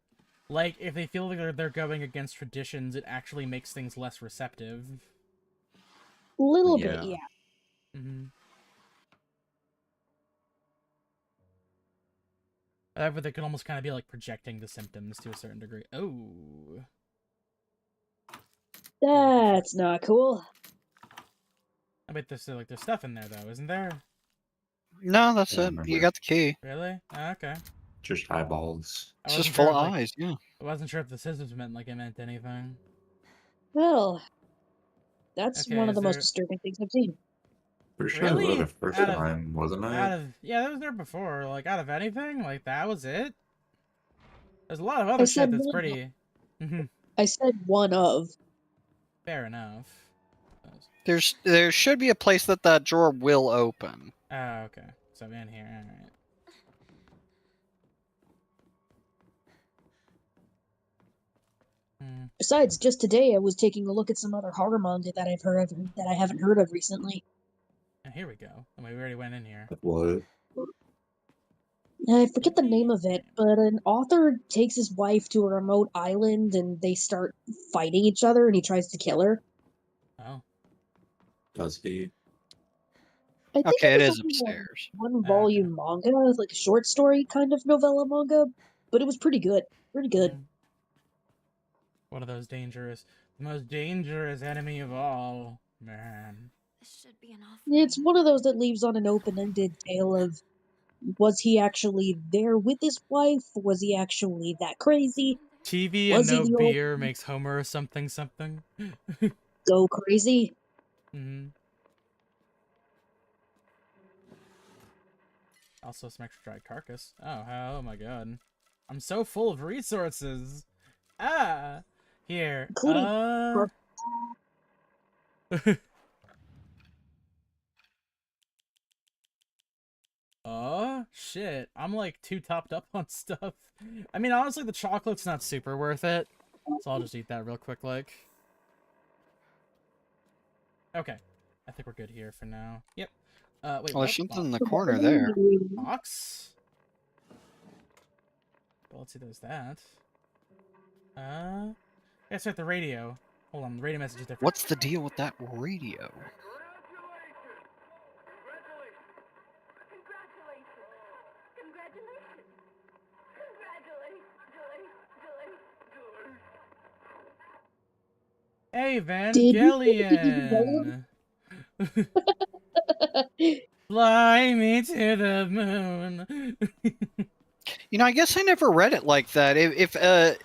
Like, if they feel like they're going against traditions, it actually makes things less receptive. A little bit, yeah. However, they could almost kind of be like projecting the symptoms to a certain degree. Oh. That's not cool. I bet there's stuff in there though, isn't there? No, that's it. You got the key. Really? Oh, okay. Just eyeballs. It's just full of eyes, yeah. I wasn't sure if the scissors meant anything. Well, that's one of the most disturbing things I've seen. Pretty sure that was the first time, wasn't it? Yeah, that was there before. Like, out of anything, like, that was it? There's a lot of other shit that's pretty... I said one of. Fair enough. There should be a place that drawer will open. Oh, okay. So in here, alright. Besides, just today I was taking a look at some other horror manga that I haven't heard of recently. And here we go. We already went in here. What? I forget the name of it, but an author takes his wife to a remote island and they start fighting each other and he tries to kill her. Oh. Does he? I think it is upstairs. One volume manga, like a short story kind of novella manga, but it was pretty good. Pretty good. One of those the most dangerous enemy of all, man. This should be an offer. It's one of those that leaves on an open-ended tale of, was he actually there with his wife? Was he actually that crazy? TV and no beer makes Homer something. Go crazy. Also some extra dried carcass. Oh my god. I'm so full of resources. Here. Shit. I'm like too topped up on stuff. I mean, honestly, the chocolate's not super worth it. So I'll just eat that real quick, like. Okay. I think we're good here for now. Yep. Wait, there's something in the corner there. Box? Well, let's see, there's that. Yeah, start the radio. Hold on, the radio message is different. What's the deal with that radio? Evangelion! Fly me to the moon. You know, I guess I never read it like that.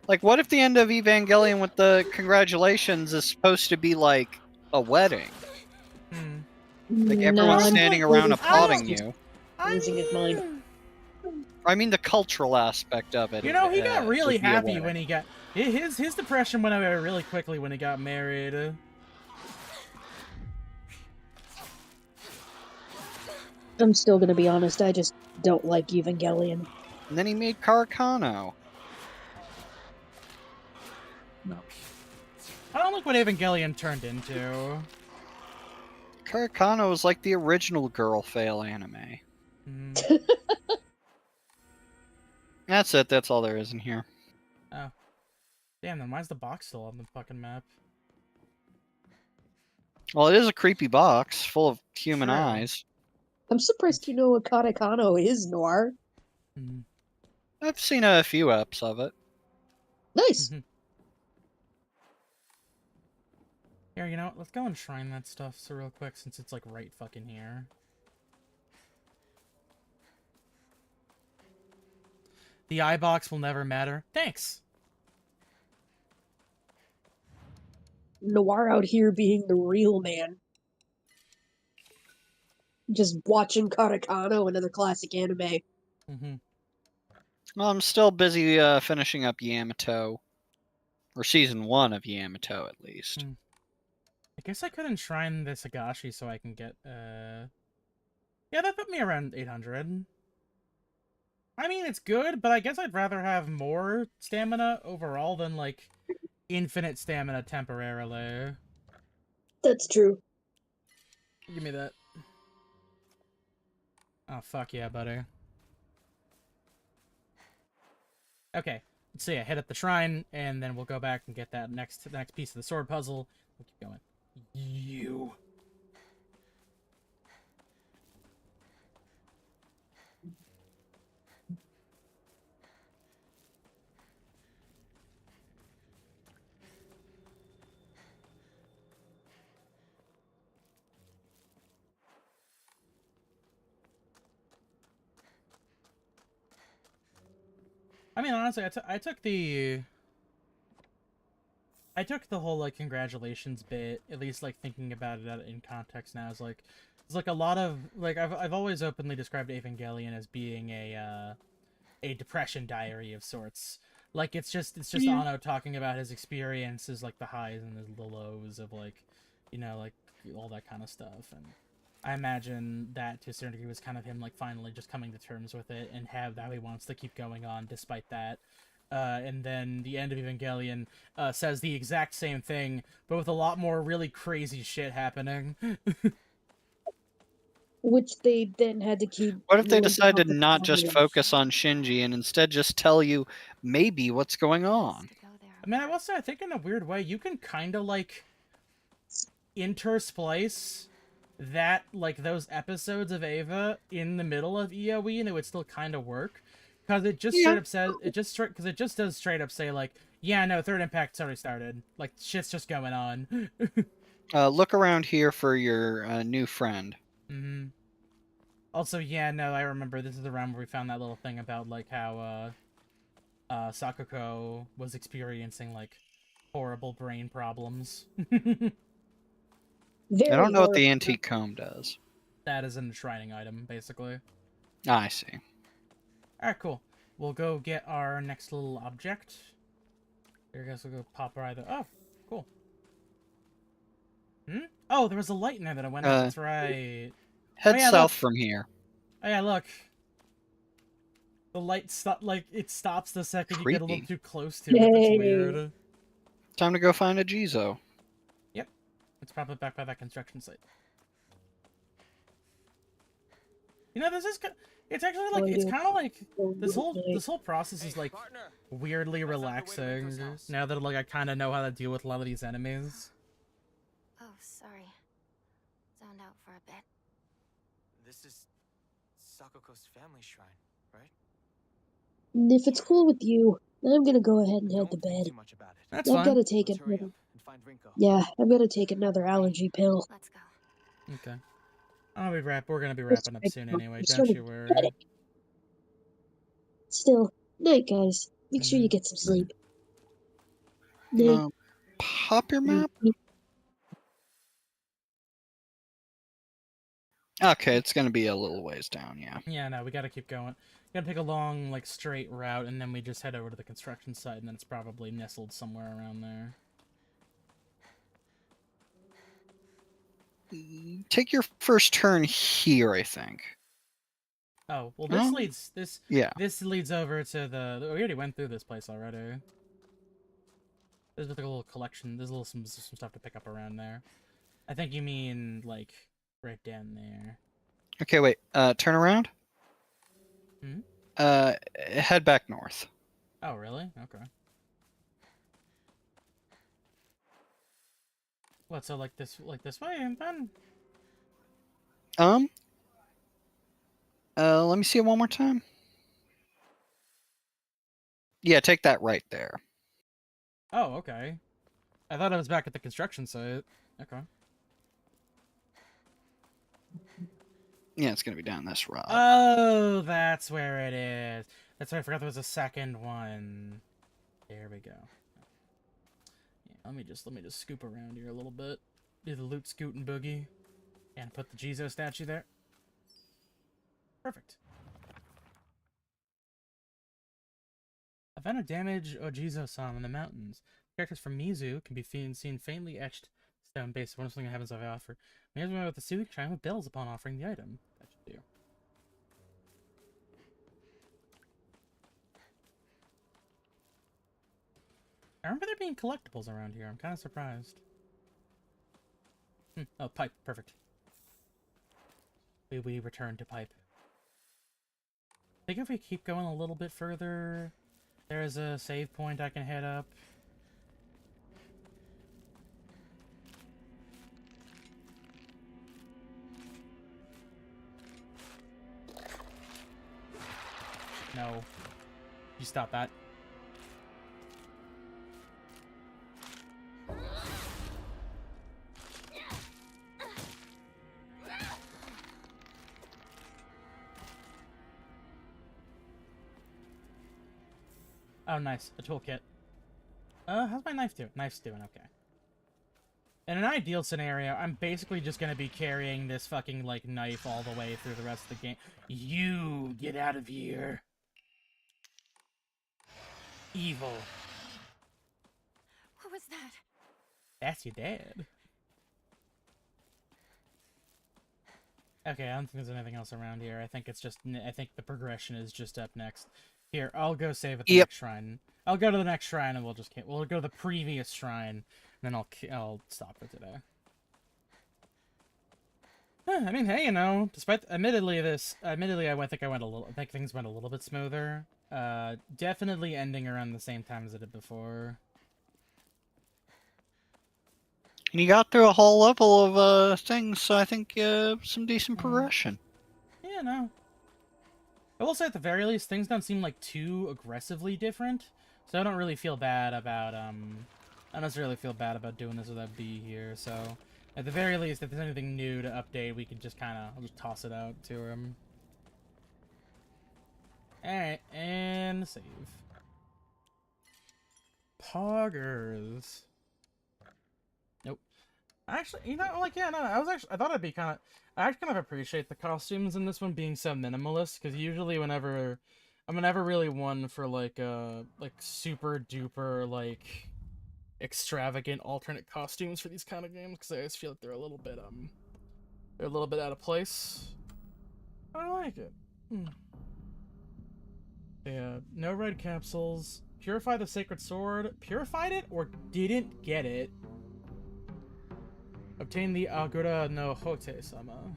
Like, what if the end of Evangelion with the congratulations is supposed to be like a wedding? Like everyone's standing around applauding you. Losing his mind. I mean, the cultural aspect of it. You know, he got really would be a happy wedding. when he got his depression went away really quickly when he got married. I'm still gonna be honest, I just don't like Evangelion. And then he made Karakano. No. I don't like what Evangelion turned into. Karakano was like the original girl fail anime. That's it. That's all there is in here. Oh. Damn, then why's the box still on the fucking map? Well, it is a creepy box full of human True. eyes. I'm surprised you know what Katakano is, Noir. I've seen a few eps of it. Nice. Here, you know what? Let's go and shrine that stuff so real quick since it's like right fucking here. The eye box will never matter. Thanks. Noir out here being the real man. Just watching Katakano, another classic anime. Well, I'm still busy finishing up Yamato. Or season 1 of Yamato, at least. I guess I could enshrine this Agashi so I can get, yeah, that put me around 800. I mean, it's good, but I guess I'd rather have more stamina overall than, like, infinite stamina temporarily. That's true. Give me that. Oh, fuck yeah, buddy. Okay, so yeah, hit up the shrine, and then we'll go back and get that next piece of the sword puzzle. We'll keep going. You. I mean, honestly, I took the whole, like, congratulations bit, at least, like, thinking about it in context now, is like, it's like a lot of, like, I've always openly described Evangelion as being a depression diary of sorts. Like, it's just Ano talking about his experiences, like, the highs and the lows of, like, you know, like, all that kind of stuff, and I imagine that, to a certain degree, was kind of him, like, finally just coming to terms with it and have how he wants to keep going on despite that. And then the end of Evangelion says the exact same thing, but with a lot more really crazy shit happening. Which they then had to keep... What if they decided to not just focus on Shinji and instead just tell you maybe what's going on? I mean, I will say, I think in a weird way, you can kind of, like, intersplice that, like, those episodes of Eva in the middle of EOE, and it would still kind of work. Because it just straight up says, because it just does straight up say, like, yeah, no, Third Impact's already started. Like, shit's just going on. Look around here for your new friend. Also, yeah, no, I remember this is the round where we found that little thing about, like, how, Sakuko was experiencing, like, horrible brain problems. I don't know what the antique comb does. That is an enshrining item, basically. I see. Alright, cool. We'll go get our next little object. Here, I guess we'll go pop right there. Oh, cool. Oh, there was a light in there that I went out. That's right. Head south from here. Oh, yeah, look. The light it stops the second you get a little too close to it. It's weird. Time to go find a Jizo. Yep. It's probably back by that construction site. You know, it's actually Oh, like, I it's do. kind of like, Oh, this whole process is like weirdly relaxing now that like I kind of know how to deal with a lot of these enemies. Oh, sorry. Zoned out for a bit. This is Sakoko's family shrine, right? If it's cool with you, I'm gonna go ahead and head to Don't think bed. too much about it. That's I've fine. gotta take Let's hurry another. up and find Rinko. Yeah, I'm gonna take another allergy pill. Let's go. Okay. We're gonna be It's wrapping up like, soon I'm anyway, don't starting you to worry. get it. Still, night, guys. Make sure Mhm. you get some sleep. Night. Pop your Mm, map? Okay, it's gonna be a little ways down, yeah. Yeah, no, we gotta keep going. Gotta take a long, like, straight route, and then we just head over to the construction site, and then it's probably nestled somewhere around there. Take your first turn here, I think. Oh, well, No? Yeah. this leads over to the, we already went through this place already. There's like a little collection, there's a little some stuff to pick up around there. I think you mean, like, right down there. Okay, wait. Turn around. Hmm? Head back north. Oh, really? Okay. What, so like this way, and then? Let me see it one more time. Yeah, take that right there. Oh, okay. I thought I was back at the construction site. Okay. Yeah, it's gonna be down this road. Oh, that's where it is. That's why I forgot there was a second one. There we go. Yeah, let me just scoop around here a little bit. Do the loot scoot and boogie. And put the Jizo statue there. Perfect. Event of damage Ojizo-san in the mountains. Characters from Mizu can be seen faintly etched stone based on something that happens if I offer. Here's one with the soothing chime of bells upon offering the item. That should do. I remember there being collectibles around here. I'm kind of surprised. Oh, pipe. Perfect. We return to pipe. I think if we keep going a little bit further, there's a save point I can head up. No. You stop that. Oh, nice. A toolkit. How's my knife doing? Knife's doing okay. In an ideal scenario, I'm basically just gonna be carrying this fucking, like, knife all the way through the rest of the game. You! Get out of here! Evil. What was that? That's your dad. Okay, I don't think there's anything else around here. I think it's just, I think the progression is just up next. Here, I'll go save at the next shrine. I'll go to the next shrine and we'll go to the previous shrine, and then I'll stop for today. I mean, hey, you know, despite admittedly I think things went a little bit smoother. Definitely ending around the same time as it did before. And you got through a whole level of things, so I think some decent progression. Yeah, no. I will say at the very least, things don't seem like too aggressively different, so I don't really feel bad about I don't necessarily feel bad about doing this without B here. So at the very least, if there's anything new to update, we can just I'll just toss it out to him. Alright, and save. Poggers. Nope. Actually, you know, like, yeah, no, I thought it'd be I actually kind of appreciate the costumes in this one being so minimalist, because usually I'm never really one for, like super duper, like, extravagant alternate costumes for these kind of games, because I always feel like they're a little bit out of place. I like it. Yeah, no red capsules. Purify the sacred sword. Purified it or didn't get it. Obtain the Agura no Hote-sama.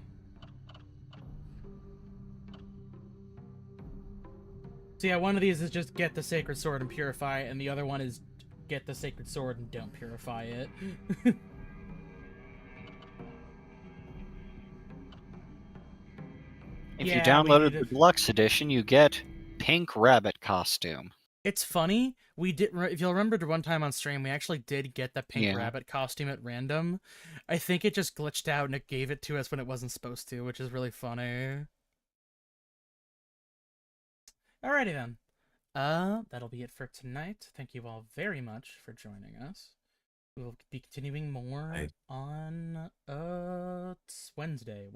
So yeah, one of these is just get the sacred sword and purify it, and the other one is get the sacred sword and don't purify it. If you Yeah, we downloaded need the to... deluxe edition, you get pink rabbit costume. It's funny, we did, if you'll remember one time on stream, we actually did get the pink Yeah. rabbit costume at random. I think it just glitched out and it gave it to us when it wasn't supposed to, which is really funny. Alrighty then. That'll be it for tonight. Thank you all very much for joining us. We will be continuing more on Wednesday.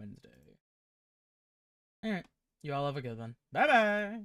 Alright. You all have a good one. Bye bye!